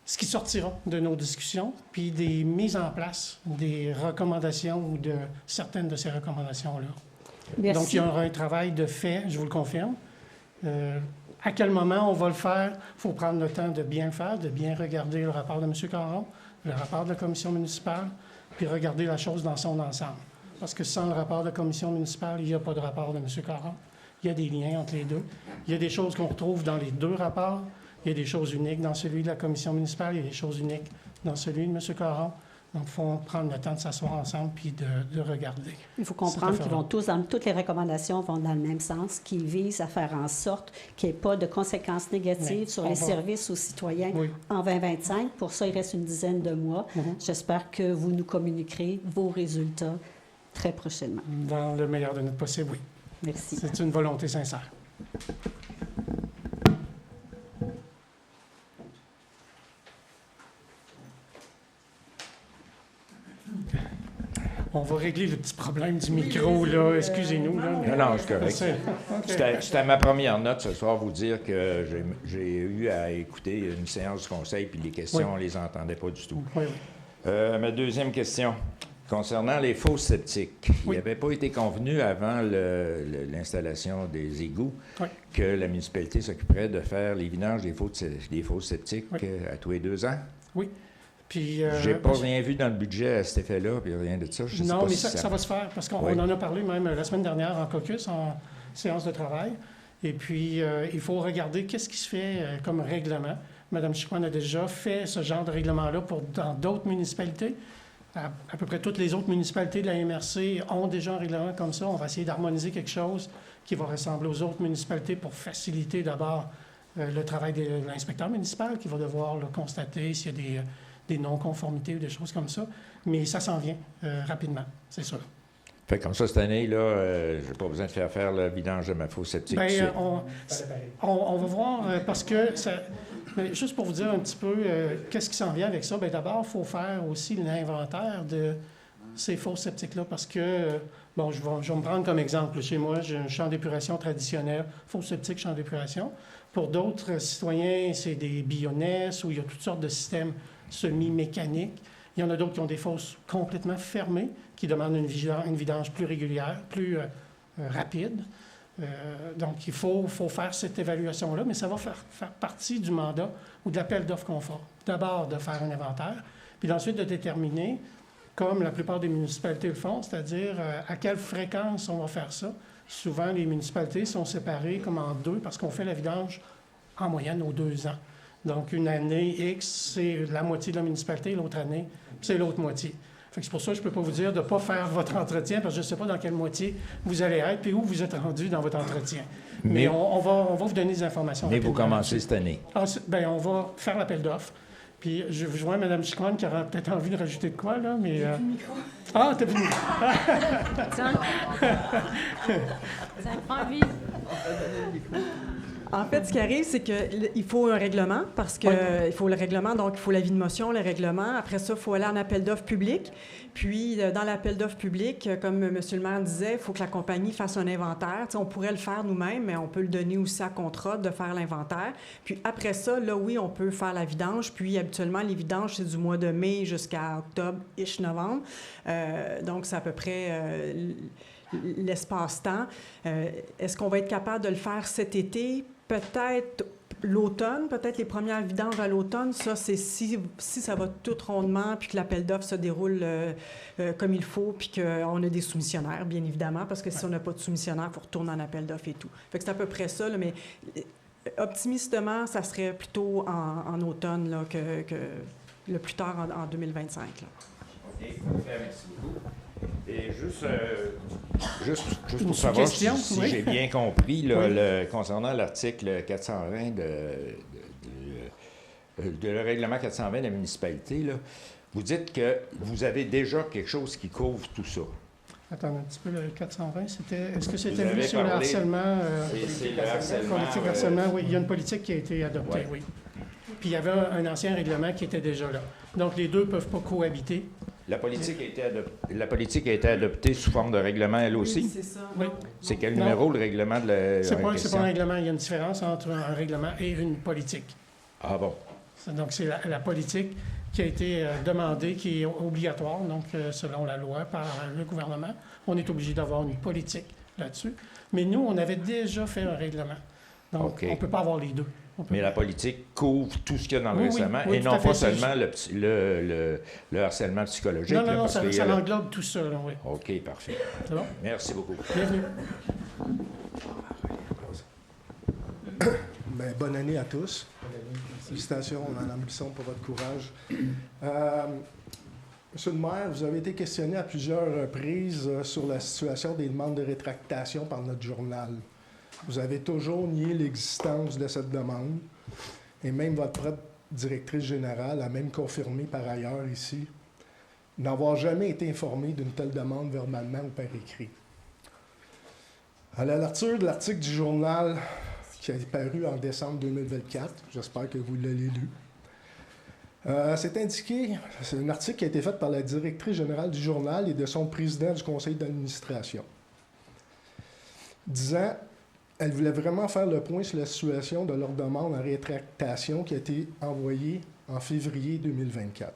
ce qui sortira de nos discussions, puis des mises en place des recommandations ou de certaines de ces recommandations-là. Merci. Donc, il y aura un travail de fait, je vous le confirme. À quel moment on va le faire? Il faut prendre le temps de bien le faire, de bien regarder le rapport de M. Caron, le rapport de la commission municipale, puis regarder la chose dans son ensemble. Parce que sans le rapport de la commission municipale, il n'y a pas de rapport de M. Caron. Il y a des liens entre les deux. Il y a des choses qu'on retrouve dans les 2 rapports. Il y a des choses uniques dans celui de la commission municipale. Il y a des choses uniques dans celui de M. Caron. Donc, il faut prendre le temps de s'asseoir ensemble puis de regarder. Il faut comprendre qu'ils vont toutes les recommandations vont dans le même sens, qui visent à faire en sorte qu'il n'y ait pas de conséquences négatives sur les services aux citoyens en 2025. Pour ça, il reste une dizaine de mois. J'espère que vous nous communiquerez vos résultats très prochainement. Dans le meilleur de notre possible, oui. Merci. C'est une volonté sincère. On va régler le petit problème du micro, là. Excusez-nous, là. Non, c'est correct. C'était ma première note ce soir, vous dire que j'ai eu à écouter une séance du conseil, puis les questions, on les entendait pas du tout. Oui. Ma deuxième question, concernant les fosses septiques. Il n'avait pas été convenu avant l'installation des égouts que la municipalité s'occuperait de faire les vidanges des fosses septiques à tous les 2 ans? Oui. Puis, j'ai pas rien vu dans le budget à cet effet-là, puis rien de ça. Non, mais ça va se faire, parce qu'on en a parlé même la semaine dernière en caucus, en séance de travail. Et puis, il faut regarder qu'est-ce qui se fait comme règlement. Mme Chicoine a déjà fait ce genre de règlement-là dans d'autres municipalités. à peu près toutes les autres municipalités de la MRC ont déjà un règlement comme ça. On va essayer d'harmoniser quelque chose qui va ressembler aux autres municipalités pour faciliter d'abord le travail de l'inspecteur municipal qui va devoir constater s'il y a des non-conformités ou des choses comme ça. Mais ça s'en vient rapidement, c'est sûr. Fait comme ça, cette année, là, je n'ai pas besoin de faire le vidange de ma fosse septique. Bien, on va voir, parce que, mais juste pour vous dire un petit peu qu'est-ce qui s'en vient avec ça, bien d'abord, il faut faire aussi l'inventaire de ces fosses septiques-là, parce que, bon, je vais me prendre comme exemple. Chez moi, j'ai un champ d'épuration traditionnel, fosse septique, champ d'épuration. Pour d'autres citoyens, c'est des bioness, où il y a toutes sortes de systèmes semi-mécaniques. Il y en a d'autres qui ont des fosses complètement fermées, qui demandent une vidange plus régulière, plus rapide. Donc, il faut faire cette évaluation-là, mais ça va faire partie du mandat ou de l'appel d'offres qu'on fera. D'abord, de faire un inventaire, puis ensuite de déterminer, comme la plupart des municipalités le font, c'est-à-dire à quelle fréquence on va faire ça. Souvent, les municipalités sont séparées comme en deux parce qu'on fait la vidange en moyenne aux 2 ans. Donc, une année X, c'est la moitié de la municipalité, l'autre année, c'est l'autre moitié. Fait que c'est pour ça que je ne peux pas vous dire de ne pas faire votre entretien, parce que je ne sais pas dans quelle moitié vous allez être et où vous êtes rendu dans votre entretien. Mais on va vous donner des informations. Mais vous commencez cette année. Bien, on va faire l'appel d'offres. Puis je vois Mme Chicoine qui aura peut-être envie de rajouter de quoi, là, mais... Ah, t'as fini. Tiens, prends vie. En fait, ce qui arrive, c'est qu'il faut un règlement, parce qu'il faut le règlement, donc il faut l'avis de motion, le règlement. Après ça, il faut aller en appel d'offres public. Puis, dans l'appel d'offres public, comme M. le maire disait, il faut que la compagnie fasse un inventaire. T'sais, on pourrait le faire nous-mêmes, mais on peut le donner aussi à contrat de faire l'inventaire. Puis après ça, là, oui, on peut faire la vidange. Puis, habituellement, les vidanges, c'est du mois de mai jusqu'à octobre-ish, novembre. Donc, c'est à peu près... l'espace-temps. Est-ce qu'on va être capable de le faire cet été? Peut-être l'automne, peut-être les premières vidanges à l'automne. Ça, c'est si ça va tout rondement, puis que l'appel d'offres se déroule comme il faut, puis qu'on a des soumissionnaires, bien évidemment, parce que si on n'a pas de soumissionnaires, il faut retourner en appel d'offres et tout. Fait que c'est à peu près ça, là, mais optimistement, ça serait plutôt en automne là, que le plus tard en 2025. Là. OK, merci beaucoup. Et juste pour Une savoir suggestion, si oui. j'ai bien compris, là, concernant l'article 420 de le règlement 420 de la municipalité, là, vous dites que vous avez déjà quelque chose qui couvre tout ça. Attends un petit peu, le 420, est-ce que Vous c'était avez vu sur le parlé- harcèlement? C'est le harcèlement. Politique de harcèlement, oui. Il y a une politique qui a été adoptée, Ouais. oui. Puis il y avait un ancien règlement qui était déjà là. Donc les deux ne peuvent pas cohabiter. La politique a été adoptée sous forme de règlement, elle aussi? Oui, c'est ça. Oui. C'est quel Non. numéro, le règlement de la C'est pas question? un règlement. Il y a une différence entre un règlement et une politique. Ah bon? Donc c'est la politique qui a été demandée, qui est obligatoire, donc selon la loi, par le gouvernement. On est obligé d'avoir une politique là-dessus. Mais nous, on avait déjà fait un règlement. Donc OK. on ne peut pas avoir les deux. Mais la politique couvre tout ce qu'il y a dans le Oui, harcèlement oui, et tout à non fait. pas seulement le harcèlement psychologique. Non, là, non, parce ça qu'il y a englobe tout ça, là, oui. OK, parfait. C'est bon? Merci beaucoup. Bienvenue. Bien, bonne année à tous. Félicitations, Mme Bisson, pour votre courage. Monsieur le maire, vous avez été questionné à plusieurs reprises sur la situation des demandes de rétractation par notre journal. Vous avez toujours nié l'existence de cette demande, et même votre propre directrice générale a même confirmé par ailleurs ici n'avoir jamais été informé d'une telle demande verbalement ou par écrit. À la lecture de l'article du journal qui a paru en décembre 2024, j'espère que vous l'avez lu, c'est indiqué, c'est un article qui a été fait par la directrice générale du journal et de son président du conseil d'administration, disant elle voulait vraiment faire le point sur la situation de leur demande en rétractation qui a été envoyée en février 2024.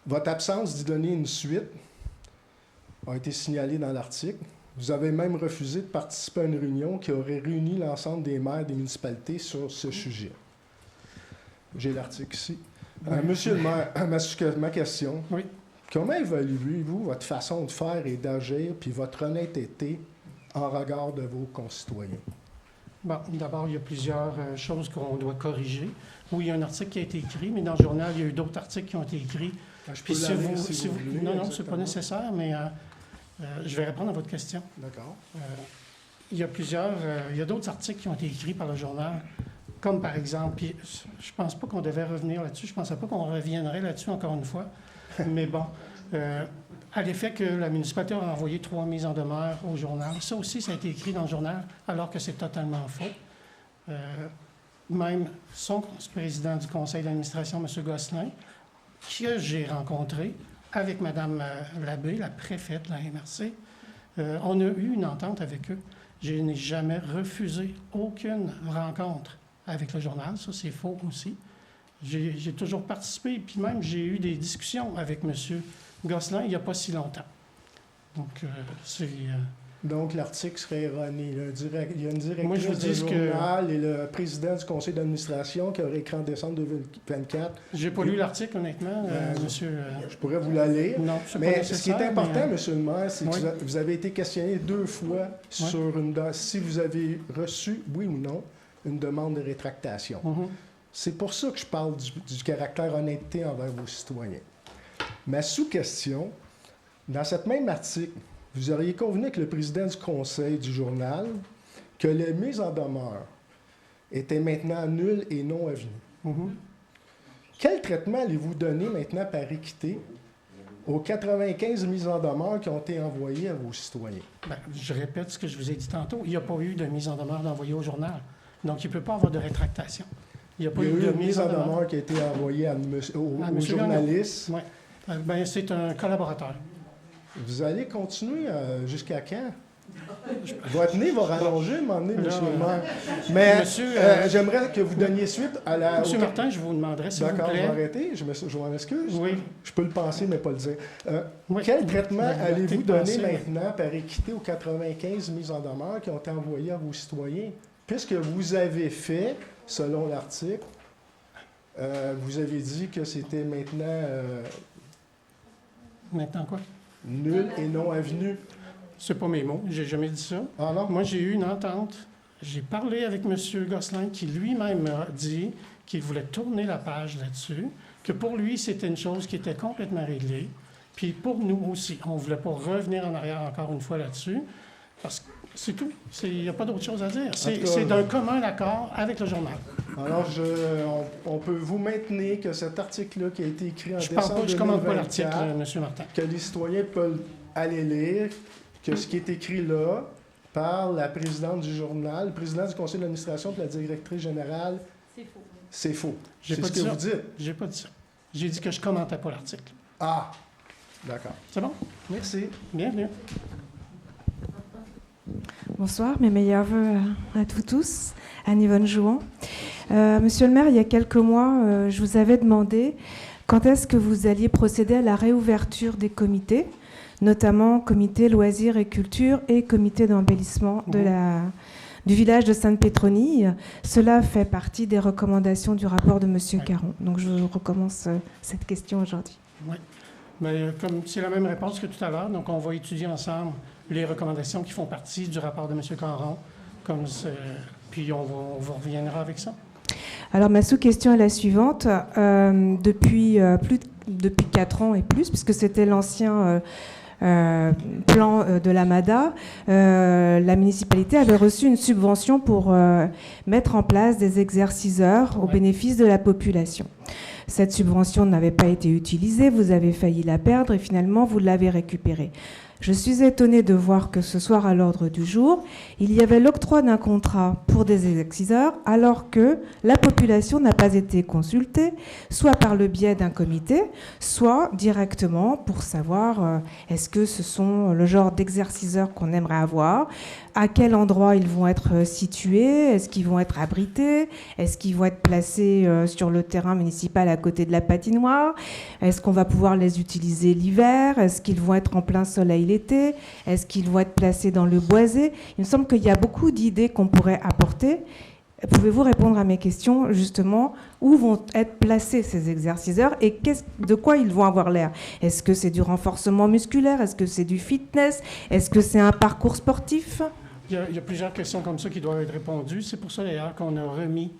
Votre absence d'y donner une suite a été signalée dans l'article. Vous avez même refusé de participer à une réunion qui aurait réuni l'ensemble des maires des municipalités sur ce sujet. J'ai l'article ici. Monsieur le maire, ma question. Oui. Comment évaluez-vous votre façon de faire et d'agir, puis votre honnêteté en regard de vos concitoyens? Bon, d'abord, il y a plusieurs choses qu'on doit corriger. Oui, il y a un article qui a été écrit, mais dans le journal, il y a eu d'autres articles qui ont été écrits. Je peux Puis la lire si vous voulez. non, c'est pas exactement. nécessaire, mais je vais répondre à votre question. D'accord. Il y a d'autres articles qui ont été écrits par le journal, comme par exemple, puis je pense pas qu'on devait revenir là-dessus, je pensais pas qu'on reviendrait là-dessus encore une fois, mais bon, à l'effet que la municipalité a envoyé 3 mises en demeure au journal, ça aussi, ça a été écrit dans le journal, alors que c'est totalement faux. Même son président du conseil d'administration, M. Gosselin, que j'ai rencontré avec Mme Labbé, la préfète de la MRC, on a eu une entente avec eux. Je n'ai jamais refusé aucune rencontre avec le journal. Ça, c'est faux aussi. J'ai toujours participé, puis même j'ai eu des discussions avec M. Gosselin il n'y a pas si longtemps. Donc, c'est... Donc, l'article serait erroné. Il y a une directrice Moi, je vous du dis journal et le président du conseil d'administration qui aurait écrit en décembre 2024. J'ai pas lu l'article, honnêtement, monsieur... Je pourrais vous la lire. Non, c'est pas Mais nécessaire. ce qui est important, mais, monsieur le maire, c'est oui. que vous avez été questionné 2 fois sur si vous avez reçu, oui ou non, une demande de rétractation. C'est pour ça que je parle du caractère honnêteté envers vos citoyens. Ma sous-question, dans cet même article, vous auriez convenu avec le président du conseil du journal que les mises en demeure étaient maintenant nulles et non avenues. Quel traitement allez-vous donner maintenant par équité aux 95 mises en demeure qui ont été envoyées à vos citoyens? Ben, je répète ce que je vous ai dit tantôt. Il n'y a pas eu de mise en demeure d'envoyer au journal. Donc, il ne peut pas avoir de rétractation. Il n'y a pas Il y a eu eu de une mise en demeure qui a été envoyée aux journalistes. Oui. Ben, c'est un collaborateur. Vous allez continuer jusqu'à quand? Votre nez va rallonger, m'emmener, monsieur le maire. Mais j'aimerais que vous donniez suite à la... Monsieur Martin, je vous demanderais, s'il vous D'accord, plaît... je vais arrêter. Je m'en excuse. Oui. Je peux le penser, mais pas le dire. Oui. Quel traitement La liberté allez-vous de donner penser. maintenant par équité aux 95 mises en demeure qui ont été envoyées à vos citoyens? Puisque vous avez fait, selon l'article, vous avez dit que c'était maintenant... Maintenant quoi? Nul et non avenu. C'est pas mes mots, j'ai jamais dit ça. Ah non? Moi, j'ai eu une entente. J'ai parlé avec M. Gosselin qui lui-même m'a dit qu'il voulait tourner la page là-dessus, que pour lui, c'était une chose qui était complètement réglée. Puis pour nous aussi, on ne voulait pas revenir en arrière encore une fois là-dessus, parce que c'est tout. Il n'y a pas d'autre chose à dire. C'est d'un commun accord avec le journal. Alors, on peut vous maintenir que cet article-là qui a été écrit en Je décembre 2024... ne commande pas l'article, M. Martin. Que les citoyens peuvent aller lire, que ce qui est écrit là, par la présidente du journal, le président du conseil d'administration et la directrice générale, C'est faux. c'est faux. J'ai C'est pas ce dit que ça. vous dites. J'ai pas dit ça. J'ai dit que je ne commentais pas l'article. Ah, d'accord. C'est bon? Merci. Bienvenue. Bonsoir, mes meilleurs voeux à vous tous. Anne-Yvonne Jouan. Monsieur le maire, il y a quelques mois, je vous avais demandé quand est-ce que vous alliez procéder à la réouverture des comités, notamment comité loisirs et culture et comité d'embellissement du village de Sainte-Pétronille. Cela fait partie des recommandations du rapport de monsieur Caron. Donc je recommence cette question aujourd'hui. Oui. Mais comme c'est la même réponse que tout à l'heure, donc on va étudier ensemble les recommandations qui font partie du rapport de M. Caron, puis on reviendra avec ça. Alors ma sous-question est la suivante. Depuis 4 ans et plus, puisque c'était l'ancien plan de l'AMADA, la municipalité avait reçu une subvention pour mettre en place des exerciceurs au bénéfice de la population. Cette subvention n'avait pas été utilisée, vous avez failli la perdre et finalement vous l'avez récupérée. Je suis étonnée de voir que ce soir, à l'ordre du jour, il y avait l'octroi d'un contrat pour des exerciceurs, alors que la population n'a pas été consultée, soit par le biais d'un comité, soit directement pour savoir est-ce que ce sont le genre d'exerciceurs qu'on aimerait avoir, à quel endroit ils vont être situés, est-ce qu'ils vont être abrités, est-ce qu'ils vont être placés sur le terrain municipal à côté de la patinoire, est-ce qu'on va pouvoir les utiliser l'hiver, est-ce qu'ils vont être en plein soleil l'été, est-ce qu'ils vont être placés dans le boisé. Il me semble qu'il y a beaucoup d'idées qu'on pourrait apporter. Pouvez-vous répondre à mes questions, justement, où vont être placés ces exerciceurs et de quoi ils vont avoir l'air? Est-ce que c'est du renforcement musculaire? Est-ce que c'est du fitness? Est-ce que c'est un parcours sportif? Il y a plusieurs questions comme ça qui doivent être répondues. C'est pour ça, d'ailleurs, qu'on a remis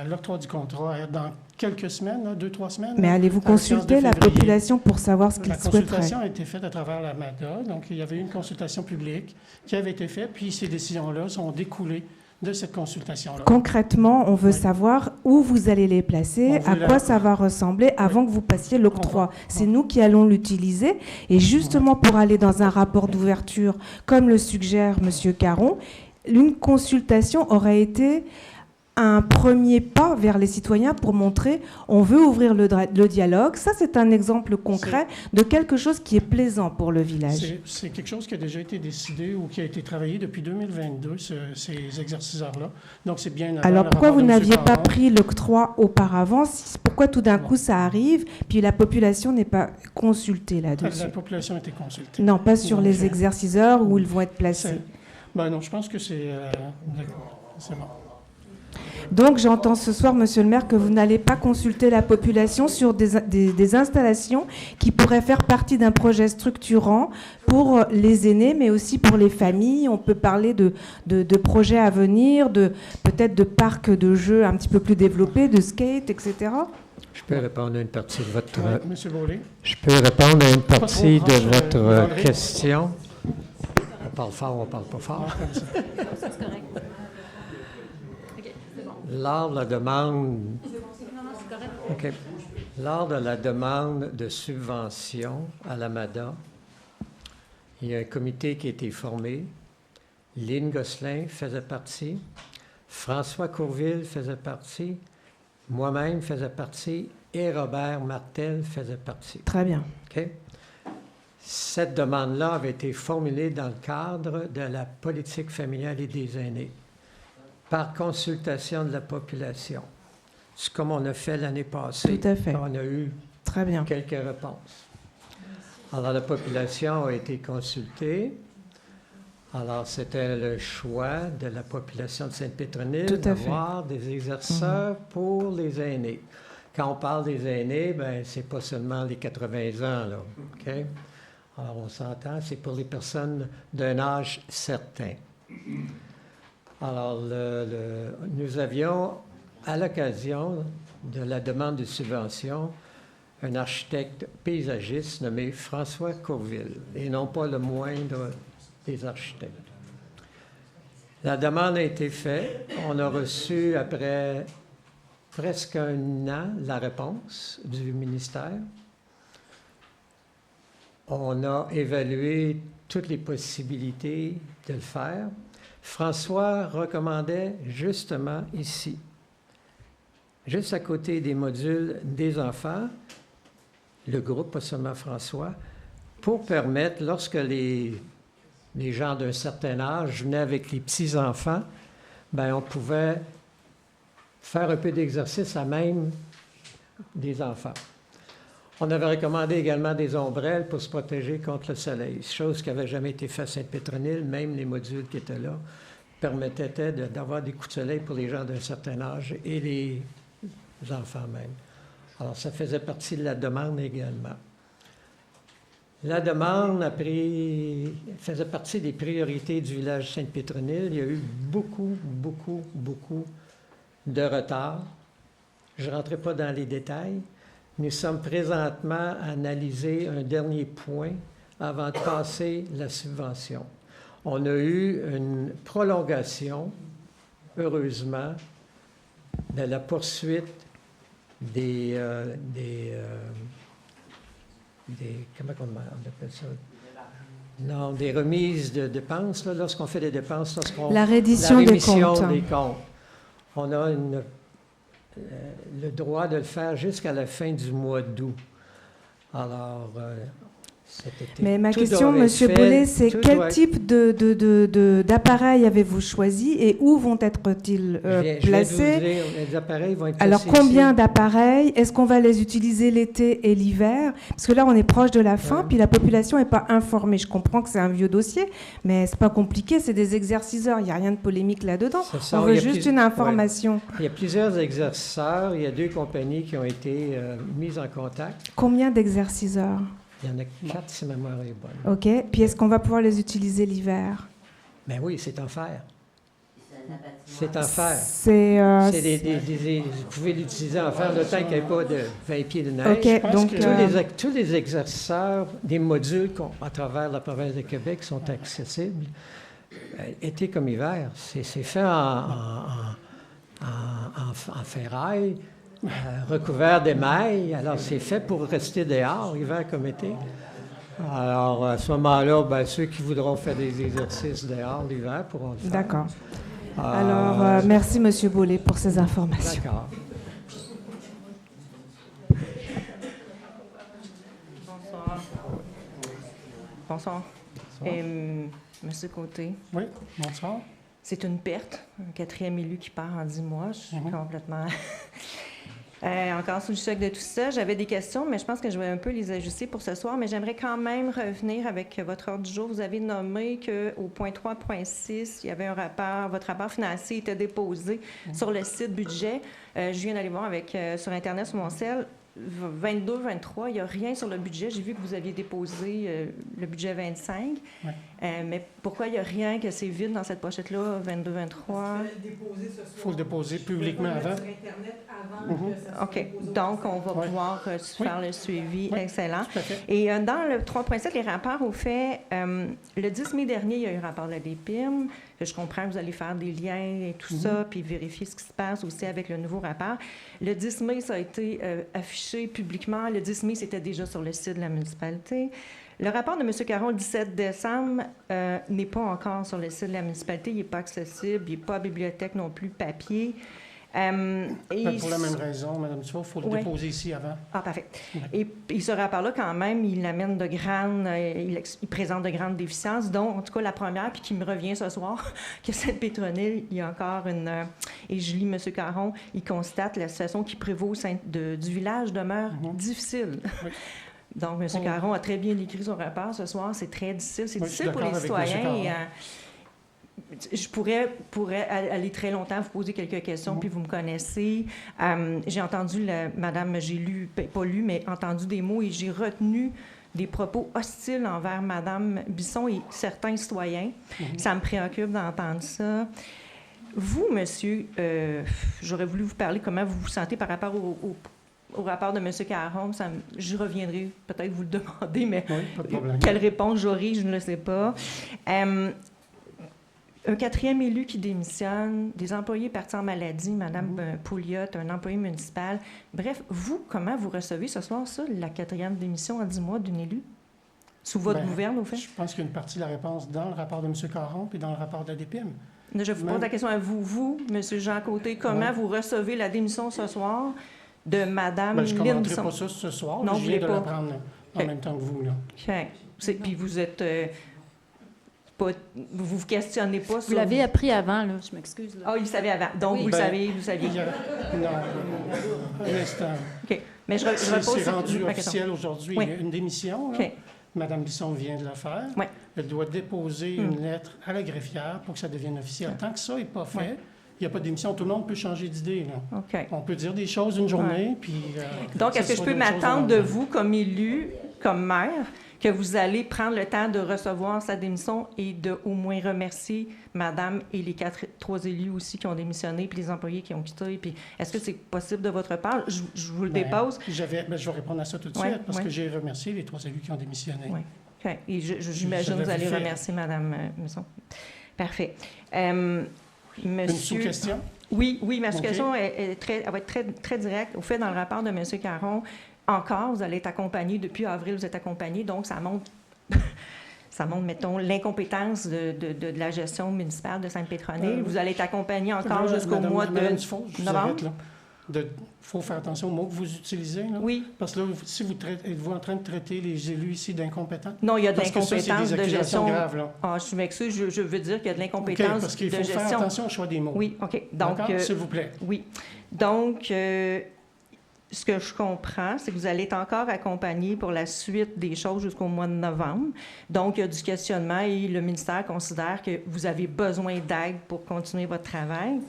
l'octroi du contrat dans quelques semaines, 2-3 semaines. Mais allez-vous à la séance de consulter la février. population pour savoir ce qu'ils La souhaiteraient? consultation a été faite à travers la MADA. Donc, il y avait une consultation publique qui avait été faite, puis ces décisions-là sont découlées de cette consultation-là. Concrètement, on veut Oui. savoir où vous allez les placer, On à veut quoi ça va ressembler avant que vous passiez l'octroi. C'est nous qui allons l'utiliser. Et justement, pour aller dans un rapport d'ouverture, comme le suggère M. Caron, une consultation aurait été un premier pas vers les citoyens pour montrer on veut ouvrir le dialogue. Ça, c'est un exemple concret de quelque chose qui est plaisant pour le village. C'est quelque chose qui a déjà été décidé ou qui a été travaillé depuis 2022, ces exerciceurs-là. Donc, c'est bien avant Alors, le pourquoi rapport vous de M. n'aviez pas Caron. pris l'octroi auparavant? Pourquoi tout d'un coup ça arrive, puis la population n'est pas consultée là-dessus? La population a été consultée. Non, pas sur Donc, les exerciceurs où ils vont être placés. Non, je pense que c'est... c'est bon. Donc, j'entends ce soir, Monsieur le maire, que vous n'allez pas consulter la population sur des installations qui pourraient faire partie d'un projet structurant pour les aînés, mais aussi pour les familles. On peut parler de projets à venir, peut-être de parcs de jeux un petit peu plus développés, de skate, etc. Je peux répondre à une partie de votre... Oui, M. Beaulé. Je peux répondre à une partie trop de proche, votre Valérie. question. On parle fort, on parle pas fort. C'est correct. OK, c'est bon. Lors de la demande... Non, non, c'est correct. OK. Lors de la demande de subvention à l'AMADA, il y a un comité qui a été formé. Lynn Gosselin faisait partie. François Courville faisait partie. Moi-même faisais partie. Et Robert Martel faisait partie. Très bien. OK? Cette demande-là avait été formulée dans le cadre de la politique familiale et des aînés, par consultation de la population. C'est comme on a fait l'année passée. Tout à fait. On a eu Très bien. quelques réponses. Alors, la population a été consultée. Alors, c'était le choix de la population de Sainte-Pétronille Tout à fait. d'avoir des exerceurs pour les aînés. Quand on parle des aînés, ben c'est pas seulement les 80 ans, là. OK? Alors, on s'entend, c'est pour les personnes d'un âge certain. Alors, nous avions, à l'occasion de la demande de subvention, un architecte paysagiste nommé François Courville, et non pas le moindre des architectes. La demande a été faite. On a reçu, après presque un an, la réponse du ministère. On a évalué toutes les possibilités de le faire. François recommandait justement ici, juste à côté des modules des enfants, le groupe, pas seulement François, pour permettre, lorsque les gens d'un certain âge venaient avec les petits-enfants, bien, on pouvait faire un peu d'exercice à même des enfants. On avait recommandé également des ombrelles pour se protéger contre le soleil, chose qui n'avait jamais été faite à Sainte-Pétronille. Même les modules qui étaient là permettaient d'avoir des coups de soleil pour les gens d'un certain âge et les enfants même. Alors, ça faisait partie de la demande également. La demande faisait partie des priorités du village Sainte-Pétronille. Il y a eu beaucoup de retard. Je ne rentrerai pas dans les détails. Nous sommes présentement à analyser un dernier point avant de passer la subvention. On a eu une prolongation, heureusement, de la poursuite des comment on appelle ça? Non, des remises de dépenses, là, lorsqu'on fait des dépenses, la reddition des comptes. On a le droit de le faire jusqu'à la fin du mois d'août. Alors, cet été, mais ma question, M. Boulay, c'est quel type d'appareil avez-vous choisi et où vont être-ils placés? Les appareils vont être Alors, placés combien ici. d'appareils? Est-ce qu'on va les utiliser l'été et l'hiver? Parce que là, on est proche de la fin, puis la population n'est pas informée. Je comprends que c'est un vieux dossier, mais c'est pas compliqué, c'est des exerciceurs. Il n'y a rien de polémique là-dedans. On veut juste une information. Ouais. Il y a plusieurs exerciceurs. Il y a 2 compagnies qui ont été mises en contact. Combien d'exerciceurs? Il y en a 4, si ma mémoire est bonne. OK. Puis est-ce qu'on va pouvoir les utiliser l'hiver? Ben oui, c'est en fer. C'est en fer. Vous pouvez l'utiliser en fer le temps qu'il n'y ait pas de 20 pieds de neige. OK, donc... Tous les exerciceurs des modules à travers la province de Québec sont accessibles, été comme hiver. C'est fait en ferraille, recouvert d'émail. Alors, c'est fait pour rester dehors, hiver comme été. Alors, à ce moment-là, ben, ceux qui voudront faire des exercices dehors l'hiver pourront le faire. D'accord. Alors, merci, M. Bollé, pour ces informations. D'accord. Bonsoir. Monsieur Côté. Oui, bonsoir. C'est une perte, un 4e élu qui part en 10 mois. Je suis complètement encore sous le choc de tout ça. J'avais des questions, mais je pense que je vais un peu les ajuster pour ce soir. Mais j'aimerais quand même revenir avec votre ordre du jour. Vous avez nommé qu'au point 3.6, il y avait un rapport, votre rapport financier était déposé sur le site budget. Je viens d'aller voir sur Internet, sur mon cell. 22-23, il n'y a rien sur le budget. J'ai vu que vous aviez déposé le budget 25. Oui. Mais pourquoi il n'y a rien, que c'est vide dans cette pochette-là, 22-23? Il faut le déposer publiquement avant. Sur Internet avant que ça soit OK. déposé. Donc, on va pouvoir faire le suivi. Oui. Excellent. Tout à fait. Et dans le 3.7, les rapports, au fait, le 10 mai dernier, il y a eu un rapport de la DPIM. Je comprends que vous allez faire des liens et tout ça, puis vérifier ce qui se passe aussi avec le nouveau rapport. Le 10 mai, ça a été affiché publiquement. Le 10 mai, c'était déjà sur le site de la municipalité. Le rapport de M. Caron, le 17 décembre, n'est pas encore sur le site de la municipalité. Il n'est pas accessible. Il n'est pas à bibliothèque non plus, papier. Pour la même raison, Mme Dufault, il faut le déposer ici avant. Ah, parfait. Oui. Et ce rapport-là, quand même, il amène de grandes... il présente de grandes déficiences, dont, en tout cas, la première, puis qui me revient ce soir, que cette pétronille, il y a encore une... et je lis M. Caron, il constate la situation qui prévaut au sein du village demeure difficile. Oui. Donc, M. Caron a très bien écrit son rapport ce soir. C'est très difficile. C'est difficile pour les citoyens. Je pourrais aller très longtemps, vous poser quelques questions, puis vous me connaissez. J'ai entendu, madame, j'ai lu, pas lu, mais entendu des mots et j'ai retenu des propos hostiles envers madame Bisson et certains citoyens. Ça me préoccupe d'entendre ça. Vous, monsieur, j'aurais voulu vous parler comment vous vous sentez par rapport au rapport de M. Caron. Je reviendrai peut-être vous le demander, mais quelle réponse j'aurai, je ne le sais pas. Un 4e élu qui démissionne, des employés partis en maladie, Mme Pouliot, un employé municipal. Bref, vous, comment vous recevez ce soir ça, la 4e démission en 10 mois d'une élue? Sous votre gouverne, au fait? Je pense qu'il y a une partie de la réponse dans le rapport de M. Caron puis dans le rapport de la DPIM. Je vous pose la question à vous, M. Jean Côté. Comment vous recevez la démission ce soir de Mme Lynn? Je ne commenterai pas ça ce soir. Non, je viens de l'apprendre en même temps que vous. Là. Puis vous êtes... vous vous questionnez pas sur... Vous l'avez appris avant, là, je m'excuse. Ah, il savait avant. Donc, vous saviez. Non, un instant. OK. Mais je repose... C'est rendu officiel aujourd'hui. Il y a une démission. Là. Mme Bisson vient de la faire. Oui. Elle doit déposer une lettre à la greffière pour que ça devienne officiel. Tant que ça n'est pas fait, il n'y a pas de démission. Tout le monde peut changer d'idée. On peut dire des choses une journée, puis... Donc, est-ce que je peux m'attendre de vous, comme élu, comme maire, que vous allez prendre le temps de recevoir sa démission et de au moins remercier madame et les 3 élus aussi qui ont démissionné, puis les employés qui ont quitté. Puis est-ce que c'est possible de votre part? Je vous le dépose. Je vais répondre à ça tout de suite, parce que j'ai remercié les 3 élus qui ont démissionné. Oui. OK. Et j'imagine que vous allez remercier madame Misson. Parfait. Monsieur... Une sous-question? Oui, ma sous-question elle va être très, très directe. Au fait, dans le rapport de M. Caron, encore, vous allez être accompagné, depuis avril, vous êtes accompagné, donc ça montre, mettons, l'incompétence de la gestion municipale de Sainte-Pétronille. Vous allez être accompagné encore jusqu'au mois de novembre. Il faut faire attention aux mots que vous utilisez. Là. Oui. Parce que là, si êtes-vous en train de traiter les élus ici d'incompétents? Non, il y a de l'incompétence de gestion. Graves, là. Ah, je m'excuse, je veux dire qu'il y a de l'incompétence parce qu'il faut de gestion. faire attention au choix des mots. Oui, OK. Donc, s'il vous plaît. Oui. Donc, ce que je comprends, c'est que vous allez être encore accompagné pour la suite des choses jusqu'au mois de novembre. Donc, il y a du questionnement et le ministère considère que vous avez besoin d'aide pour continuer votre travail.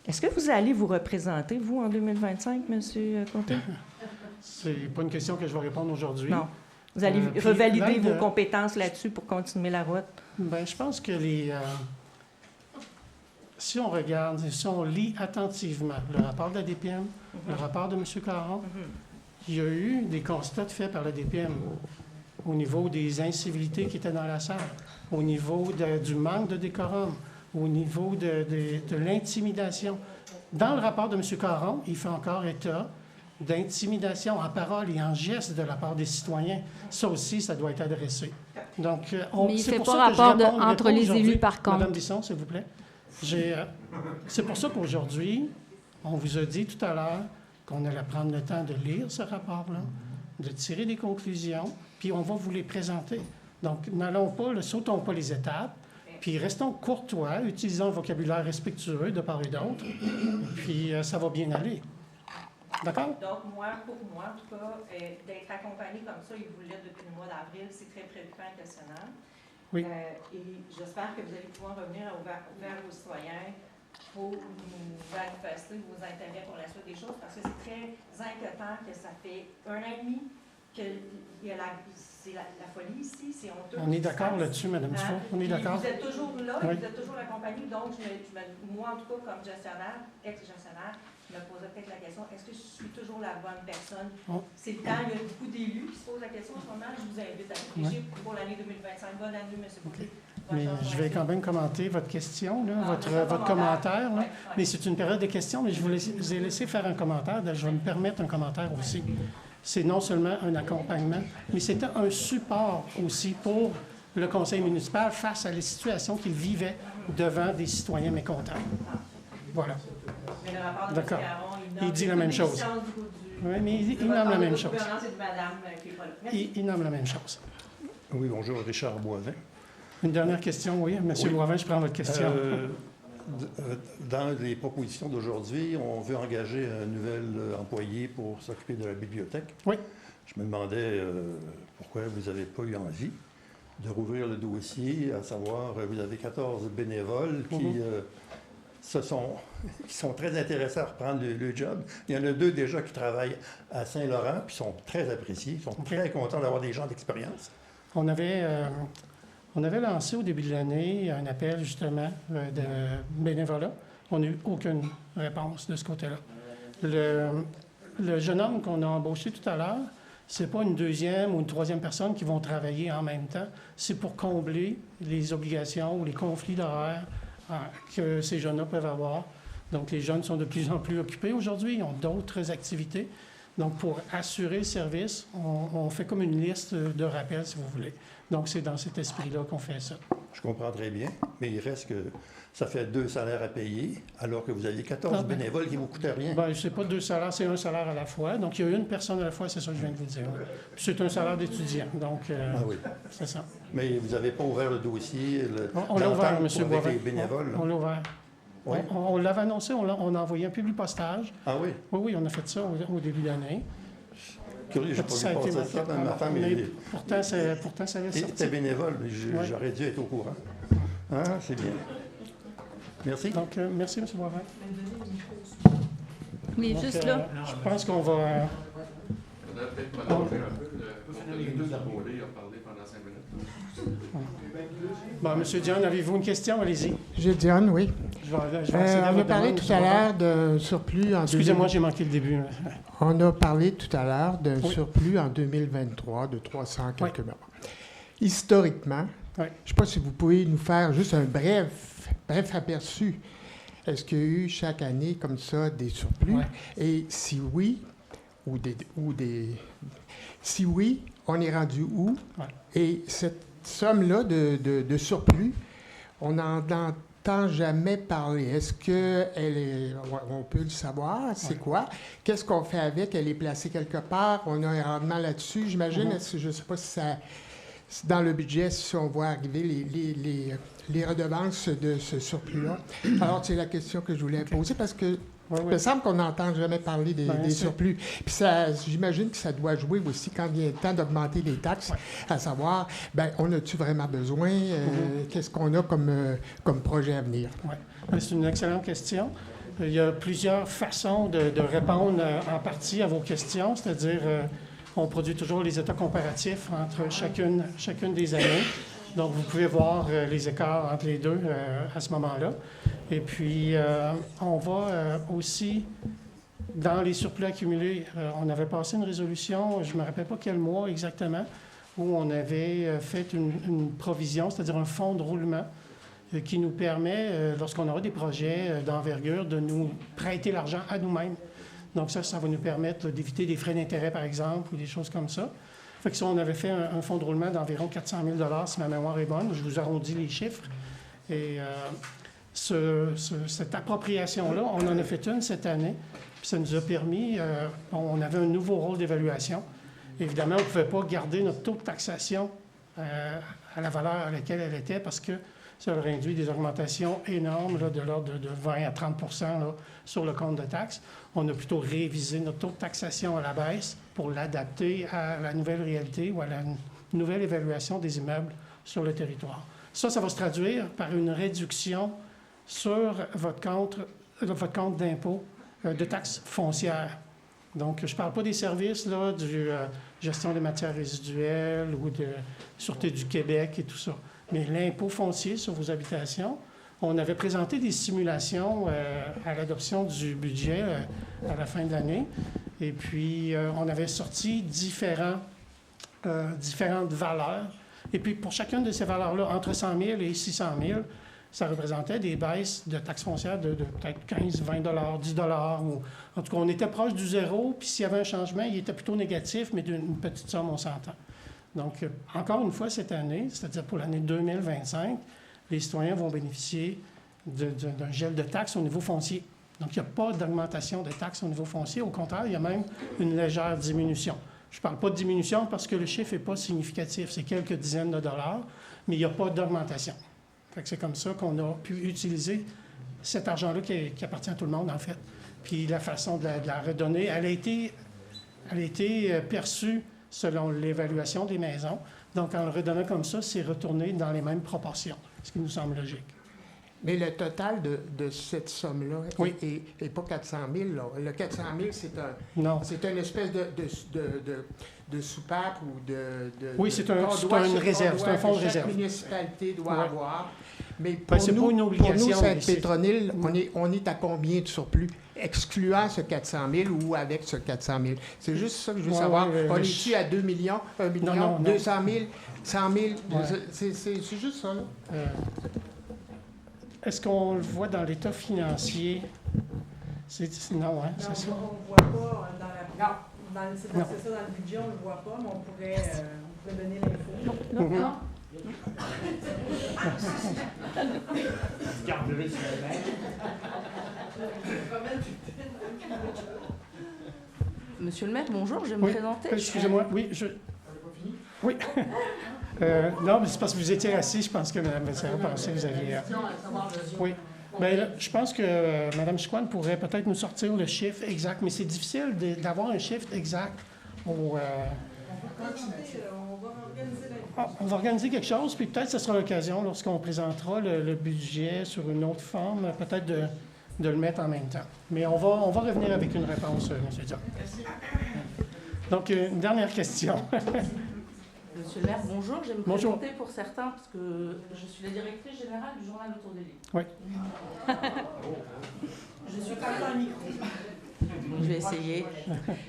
Est-ce que vous allez vous représenter, vous, en 2025, M. Côté? C'est pas une question que je vais répondre aujourd'hui. Non. Vous allez Puis revalider l'aide- vos compétences là-dessus pour continuer la route? Bien, je pense que si on regarde, si on lit attentivement le rapport de la DPM, le rapport de M. Caron, il y a eu des constats faits par la DPM au niveau des incivilités qui étaient dans la salle, au niveau du manque de décorum, au niveau de l'intimidation. Dans le rapport de M. Caron, il fait encore état d'intimidation en parole et en geste de la part des citoyens. Ça aussi, ça doit être adressé. Donc, Mais il ne c'est fait pour pas ça que je rapport réponds entre les aujourd'hui. élus, par contre. Madame Bisson, s'il vous plaît. C'est pour ça qu'aujourd'hui, on vous a dit tout à l'heure qu'on allait prendre le temps de lire ce rapport-là, de tirer des conclusions, puis on va vous les présenter. Donc, sautons pas les étapes, puis restons courtois, utilisons un vocabulaire respectueux de part et d'autre, puis ça va bien aller. D'accord? Donc, pour moi, en tout cas, d'être accompagné comme ça, il vous l'êtes depuis le mois d'avril, c'est très préoccupant et questionnant. Oui. Et j'espère que vous allez pouvoir revenir vers vos citoyens pour nous manifester vos intérêts pour la suite des choses, parce que c'est très inquiétant que ça fait 1 an et demi que c'est la folie ici, c'est honteux. On est d'accord là-dessus, Mme Dufault. On est d'accord. Vous êtes toujours là, Oui. vous êtes toujours accompagné, donc moi, en tout cas, comme gestionnaire, ex-gestionnaire, je me posais peut-être la question, est-ce que je suis toujours la bonne personne? C'est le temps, il y a beaucoup d'élus qui se posent la question en ce moment. Je vous invite à réfléchir pour l'année 2025. Bonne année, M. Boulet. Mais je vais quand même commenter votre question, là, votre commentaire. commentaire. Là. Ouais. Mais c'est une période de questions, mais je vous ai laissé faire un commentaire. Donc je vais me permettre un commentaire aussi. C'est non seulement un accompagnement, mais c'était un support aussi pour le conseil municipal face à les situations qu'il vivait devant des citoyens mécontents. Voilà. Mais le rapport de D'accord. M. Caron, Il dit la même chose. Oui, mais il nomme la même chose. Il nomme la même chose. Oui, bonjour, Richard Boivin. Une dernière question, oui. Monsieur Boivin, je prends votre question. Dans les propositions d'aujourd'hui, on veut engager un nouvel employé pour s'occuper de la bibliothèque. Oui. Je me demandais pourquoi vous n'avez pas eu envie de rouvrir le dossier, à savoir, vous avez 14 bénévoles qui sont très intéressés à reprendre le job. Il y en a 2 déjà qui travaillent à Saint-Laurent, puis sont très appréciés, ils sont très contents d'avoir des gens d'expérience. On avait lancé au début de l'année un appel, justement, de bénévolat. On n'a eu aucune réponse de ce côté-là. Le jeune homme qu'on a embauché tout à l'heure, c'est pas une 2e ou une 3e personne qui vont travailler en même temps. C'est pour combler les obligations ou les conflits d'horaire que ces jeunes-là peuvent avoir. Donc, les jeunes sont de plus en plus occupés aujourd'hui. Ils ont d'autres activités. Donc, pour assurer le service, on fait comme une liste de rappels, si vous voulez. Donc, c'est dans cet esprit-là qu'on fait ça. Je comprends très bien, mais il reste que ça fait 2 salaires à payer, alors que vous aviez 14 bénévoles qui ne vous coûtaient rien. Bien, ce n'est pas 2 salaires, c'est un salaire à la fois. Donc, il y a une personne à la fois, c'est ça que je viens de vous dire. Puis c'est un salaire d'étudiant, donc oui. C'est ça. Mais vous n'avez pas ouvert le dossier, on l'a ouvert, M. Boivin. avec les bénévoles? On l'a ouvert. Oui. On l'avait annoncé, on a envoyé un public postage. Ah oui? Oui, on a fait ça au début de l'année. Curieux, je n'ai pas vu passer ça. Ma femme pourtant, ça avait sorti. C'était bénévole, mais j'aurais dû être au courant. Hein? C'est bien. Merci. Donc, merci, M. Boivin. Oui, juste là. Je pense qu'on va... On a peut-être mélangé un peu. Les 2 abonnés ont parlé pendant 5 minutes. Bon, M. Dion, avez-vous une question? Allez-y. J'ai Dion, oui. Je vais accéder à on a votre parlé demande, tout à l'heure de surplus en... Excusez-moi, j'ai manqué le début. On a parlé tout à l'heure d'un surplus en 2023 de 300 quelques millions. Historiquement, je ne sais pas si vous pouvez nous faire juste un bref aperçu. Est-ce qu'il y a eu chaque année comme ça des surplus? Et si oui, si oui, on est rendu où? Et cette somme-là de surplus, on n'en entend jamais parler. Est-ce on peut le savoir? C'est quoi? Qu'est-ce qu'on fait avec? Elle est placée quelque part? On a un rendement là-dessus, j'imagine. Je ne sais pas si ça... Dans le budget, si on voit arriver les redevances de ce surplus-là. Alors, c'est la question que je voulais poser parce que il me semble qu'on n'entend jamais parler des surplus. Puis j'imagine que ça doit jouer aussi quand il y a le temps d'augmenter les taxes, à savoir, on a-tu vraiment besoin? Qu'est-ce qu'on a comme projet à venir? C'est une excellente question. Il y a plusieurs façons de répondre en partie à vos questions, c'est-à-dire On produit toujours les états comparatifs entre chacune des années. Donc, vous pouvez voir les écarts entre les deux à ce moment-là. Et puis, on va aussi, dans les surplus accumulés, on avait passé une résolution, je ne me rappelle pas quel mois exactement, où on avait fait une provision, c'est-à-dire un fonds de roulement qui nous permet, lorsqu'on aura des projets d'envergure, de nous prêter l'argent à nous-mêmes. Donc ça va nous permettre d'éviter des frais d'intérêt, par exemple, ou des choses comme ça. Fait que ça, on avait fait un fonds de roulement d'environ 400 000 $ si ma mémoire est bonne. Je vous arrondis les chiffres. Et cette appropriation-là, on en a fait une cette année. Puis ça nous a permis, on avait un nouveau rôle d'évaluation. Évidemment, on ne pouvait pas garder notre taux de taxation à la valeur à laquelle elle était parce que ça aurait induit des augmentations énormes là, de l'ordre de 20 à 30 là, sur le compte de taxes. On a plutôt révisé notre taux de taxation à la baisse pour l'adapter à la nouvelle réalité ou à la nouvelle évaluation des immeubles sur le territoire. Ça va se traduire par une réduction sur votre compte d'impôt de taxes foncières. Donc, je ne parle pas des services, là, gestion des matières résiduelles ou de Sûreté du Québec et tout ça. Mais l'impôt foncier sur vos habitations, on avait présenté des simulations à l'adoption du budget à la fin de l'année. Et puis, on avait sorti différentes valeurs. Et puis, pour chacune de ces valeurs-là, entre 100 000 et 600 000, ça représentait des baisses de taxes foncières de peut-être 15, 20 $, 10 $. Ou, en tout cas, on était proche du zéro, puis s'il y avait un changement, il était plutôt négatif, mais d'une petite somme, on s'entend. Donc, encore une fois, cette année, c'est-à-dire pour l'année 2025, les citoyens vont bénéficier d'un gel de taxes au niveau foncier. Donc, il n'y a pas d'augmentation de taxes au niveau foncier. Au contraire, il y a même une légère diminution. Je ne parle pas de diminution parce que le chiffre n'est pas significatif. C'est quelques dizaines de dollars, mais il n'y a pas d'augmentation. Fait que c'est comme ça qu'on a pu utiliser cet argent-là qui appartient à tout le monde, en fait. Puis la façon de la redonner, elle a été perçue selon l'évaluation des maisons. Donc, en le redonnant comme ça, c'est retourné dans les mêmes proportions, ce qui nous semble logique. Mais le total de cette somme-là n'est pas 400 000. Là. Le 400 000, c'est une espèce de soupape ou de... Oui, c'est une réserve, c'est un fonds de réserve. Chaque municipalité doit avoir. Mais pour nous, Sainte-Pétronille, on est à combien de surplus, excluant ce 400 000 ou avec ce 400 000? C'est juste ça que je veux savoir. On est-tu à 2 millions, 1 million, non, 200 000, 100 000? C'est juste ça, là. Est-ce qu'on le voit dans l'état financier? Non, hein? C'est ça. On ne voit pas c'est ça dans le budget, on ne le voit pas, mais on pourrait donner l'info. Non. Monsieur le maire, bonjour, je vais me présenter. Excusez-moi, oui, Oui. Non, mais c'est parce que vous étiez assis, je pense que Mme Becerra pensait que vous aviez... Oui. Bien, là, je pense que Mme Chicoine pourrait peut-être nous sortir le chiffre exact, mais c'est difficile d'avoir un chiffre exact. On va organiser quelque chose, puis peut-être que ce sera l'occasion, lorsqu'on présentera le budget sur une autre forme, peut-être de le mettre en même temps. Mais on va revenir avec une réponse, M. Dion. Donc, une dernière question. Monsieur le maire, bonjour. Je vais me présenter pour certains, parce que je suis la directrice générale du journal Autour des Lignes. Oui. Je suis pas dans le micro. Je vais essayer.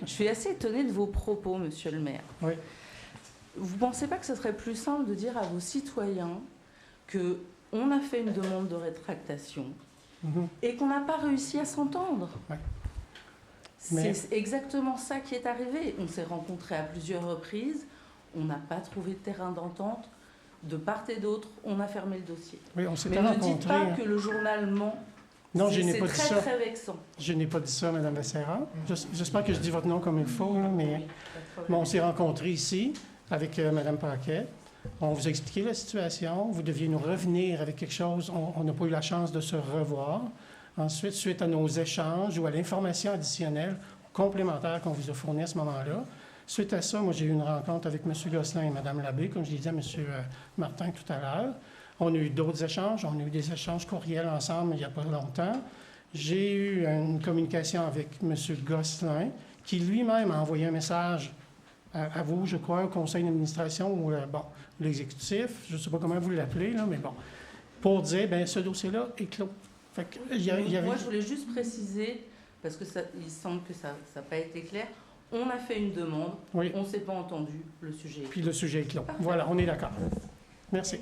Je suis assez étonnée de vos propos, monsieur le maire. Oui. Vous ne pensez pas que ce serait plus simple de dire à vos citoyens qu'on a fait une demande de rétractation et qu'on n'a pas réussi à s'entendre? C'est exactement ça qui est arrivé. On s'est rencontrés à plusieurs reprises. On n'a pas trouvé de terrain d'entente. De part et d'autre, on a fermé le dossier. Oui, on s'est Mais ne dites pas que le journal ment. Non, je n'ai pas dit ça. C'est très vexant. Je n'ai pas dit ça, Mme Becerra. J'espère que je dis votre nom comme il faut, là, mais on s'est rencontrés ici avec Mme Paquet. On vous a expliqué la situation. Vous deviez nous revenir avec quelque chose. On n'a pas eu la chance de se revoir. Ensuite, suite à nos échanges ou à l'information additionnelle complémentaire qu'on vous a fournie à ce moment-là, suite à ça, moi, j'ai eu une rencontre avec M. Gosselin et Mme Labbé, comme je l'ai dit à M. Martin tout à l'heure. On a eu d'autres échanges. On a eu des échanges courriels ensemble il n'y a pas longtemps. J'ai eu une communication avec M. Gosselin, qui lui-même a envoyé un message à vous, je crois, au conseil d'administration ou l'exécutif, je ne sais pas comment vous l'appelez, là, mais bon, pour dire, bien, ce dossier-là est clos. Fait que, Moi, je voulais juste préciser, parce que il semble que ça n'a pas été clair. On a fait une demande, on ne s'est pas entendu, le sujet est clos. Puis le sujet est clos. Voilà, on est d'accord. Merci.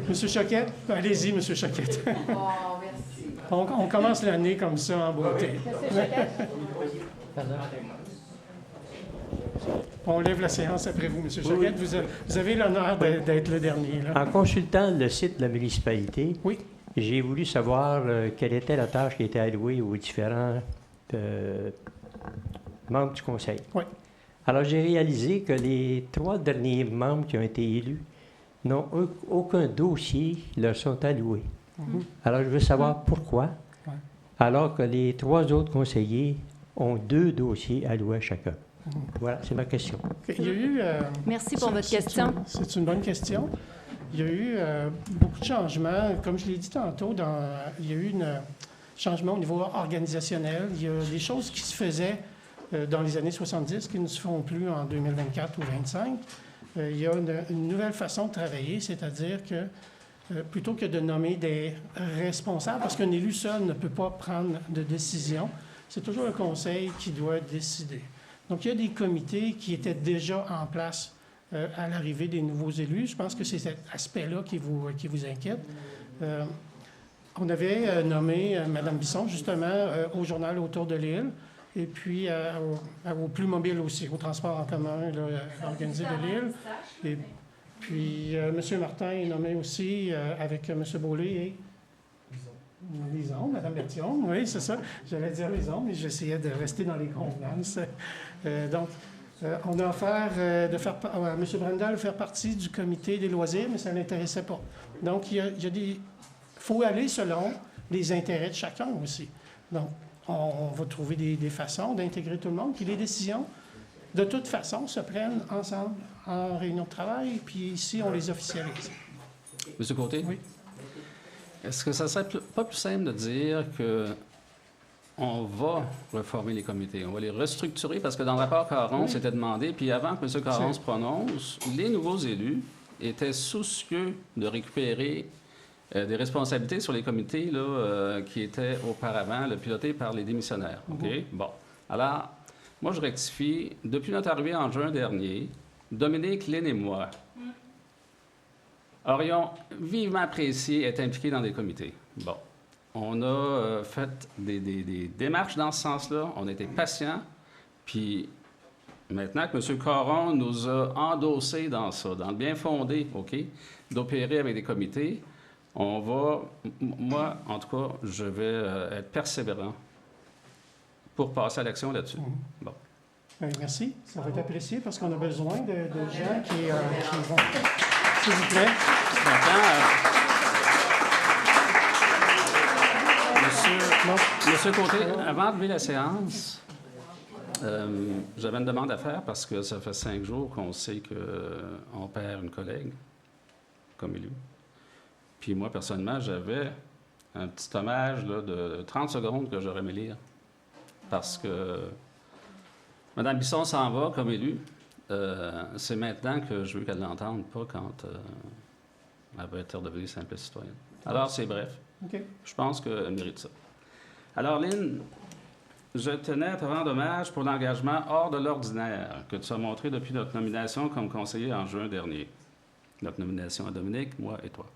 Monsieur Choquette, allez-y, Monsieur Choquette. Merci. On commence l'année comme ça, en beauté. On lève la séance après vous, Monsieur Choquette. Vous avez l'honneur d'être le dernier. Là. En consultant le site de la municipalité, j'ai voulu savoir quelle était la tâche qui était allouée aux différents membres du conseil. Oui. Alors, j'ai réalisé que les 3 derniers membres qui ont été élus n'ont aucun dossier leur sont alloués. Alors, je veux savoir pourquoi, alors que les 3 autres conseillers ont 2 dossiers alloués à chacun. Voilà, c'est ma question. Il y a eu, merci pour votre question. C'est une bonne question. Il y a eu beaucoup de changements. Comme je l'ai dit tantôt, il y a eu un changement au niveau organisationnel. Il y a des choses qui se faisaient dans les années 70 qui ne se font plus en 2024 ou 2025. Il y a une nouvelle façon de travailler, c'est-à-dire que plutôt que de nommer des responsables, parce qu'un élu seul ne peut pas prendre de décision, c'est toujours le conseil qui doit décider. Donc, il y a des comités qui étaient déjà en place à l'arrivée des nouveaux élus. Je pense que c'est cet aspect-là qui vous inquiète. On avait nommé Mme Bisson, justement, au journal Autour de l'île, et puis au Plus mobile aussi, au transport en commun là, organisé de l'île. Et puis, M. Martin est nommé aussi avec M. Beaulé et Lison, Mme Bertillon, oui, c'est ça. J'allais dire Lison, mais j'essayais de rester dans les convenances. Donc, on a offert à M. Brendal de faire partie du comité des loisirs, mais ça ne l'intéressait pas. Donc, il faut aller selon les intérêts de chacun aussi. Donc, on va trouver des façons d'intégrer tout le monde, puis les décisions, de toute façon, se prennent ensemble en réunion de travail, puis ici, on les officialise. Monsieur Côté? Oui. Est-ce que ça ne serait pas plus simple de dire qu'on va reformer les comités, on va les restructurer, parce que dans le rapport Caron, c'était demandé, puis avant que M. Caron se prononce, les nouveaux élus étaient soucieux de récupérer des responsabilités sur les comités là, qui étaient auparavant pilotés par les démissionnaires. OK? Bon. Alors, moi, je rectifie. Depuis notre arrivée en juin dernier, Dominique, Lynn et moi aurions vivement apprécié être impliqués dans des comités. Bon. On a fait des démarches dans ce sens-là. On a été patients. Puis, maintenant que M. Caron nous a endossé dans ça, dans le bien fondé, OK, d'opérer avec des comités, on va, moi, en tout cas, je vais être persévérant pour passer à l'action là-dessus. Bon. Merci. Ça va être apprécié parce qu'on a besoin de gens qui vont... S'il vous plaît. Monsieur Côté, avant de lever la séance, j'avais une demande à faire parce que ça fait 5 jours qu'on sait qu'on perd une collègue comme élu. Puis moi, personnellement, j'avais un petit hommage là, de 30 secondes que j'aurais aimé lire. Parce que Mme Bisson s'en va comme élue. C'est maintenant que je veux qu'elle l'entende, pas quand elle va être redevenue simple citoyenne. Alors, c'est bref. Okay. Je pense qu'elle mérite ça. Alors, Lynn, je tenais à te rendre hommage pour l'engagement hors de l'ordinaire que tu as montré depuis notre nomination comme conseiller en juin dernier. Notre nomination à Dominique, moi et toi.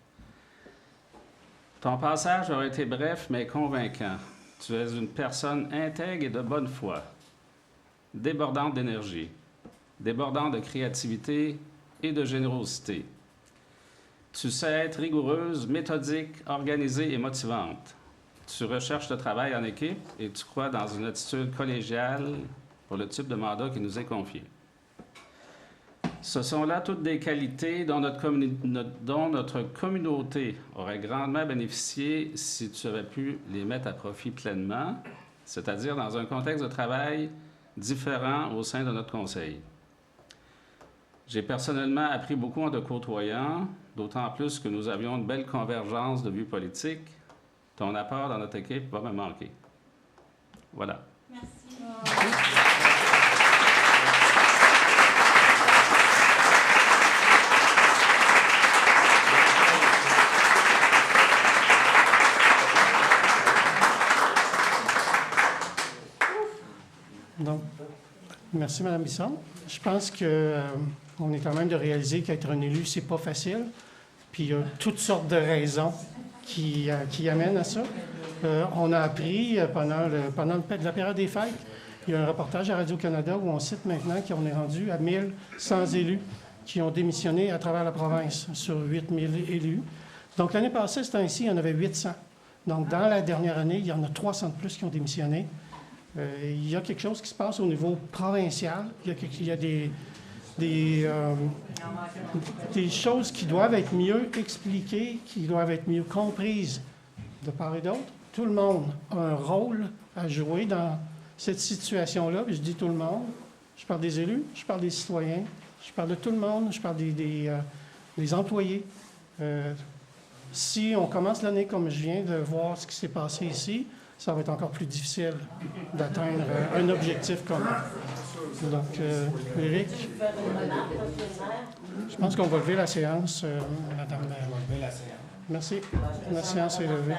Ton passage aurait été bref, mais convaincant. Tu es une personne intègre et de bonne foi, débordante d'énergie, débordante de créativité et de générosité. Tu sais être rigoureuse, méthodique, organisée et motivante. Tu recherches le travail en équipe et tu crois dans une attitude collégiale pour le type de mandat qui nous est confié. Ce sont là toutes des qualités dont notre communauté aurait grandement bénéficié si tu avais pu les mettre à profit pleinement, c'est-à-dire dans un contexte de travail différent au sein de notre conseil. J'ai personnellement appris beaucoup en te côtoyant, d'autant plus que nous avions une belle convergence de vues politiques. Ton apport dans notre équipe va me manquer. Voilà. Merci. Merci, Mme Bisson. Je pense qu'on est quand même de réaliser qu'être un élu, c'est pas facile. Puis il y a toutes sortes de raisons qui amènent à ça. On a appris pendant la période des fêtes, il y a un reportage à Radio-Canada où on cite maintenant qu'on est rendu à 1100 élus qui ont démissionné à travers la province sur 8000 élus. Donc l'année passée, ce temps-ci, il y en avait 800. Donc dans la dernière année, il y en a 300 de plus qui ont démissionné. Il y a quelque chose qui se passe au niveau provincial. Il y a des choses qui doivent être mieux expliquées, qui doivent être mieux comprises de part et d'autre. Tout le monde a un rôle à jouer dans cette situation-là. Puis je dis tout le monde. Je parle des élus, je parle des citoyens, je parle de tout le monde, je parle des employés. Si on commence l'année comme je viens de voir ce qui s'est passé ici, ça va être encore plus difficile d'atteindre un objectif commun. Donc, Éric, je pense qu'on va lever la séance, Madame. Merci. La séance est levée.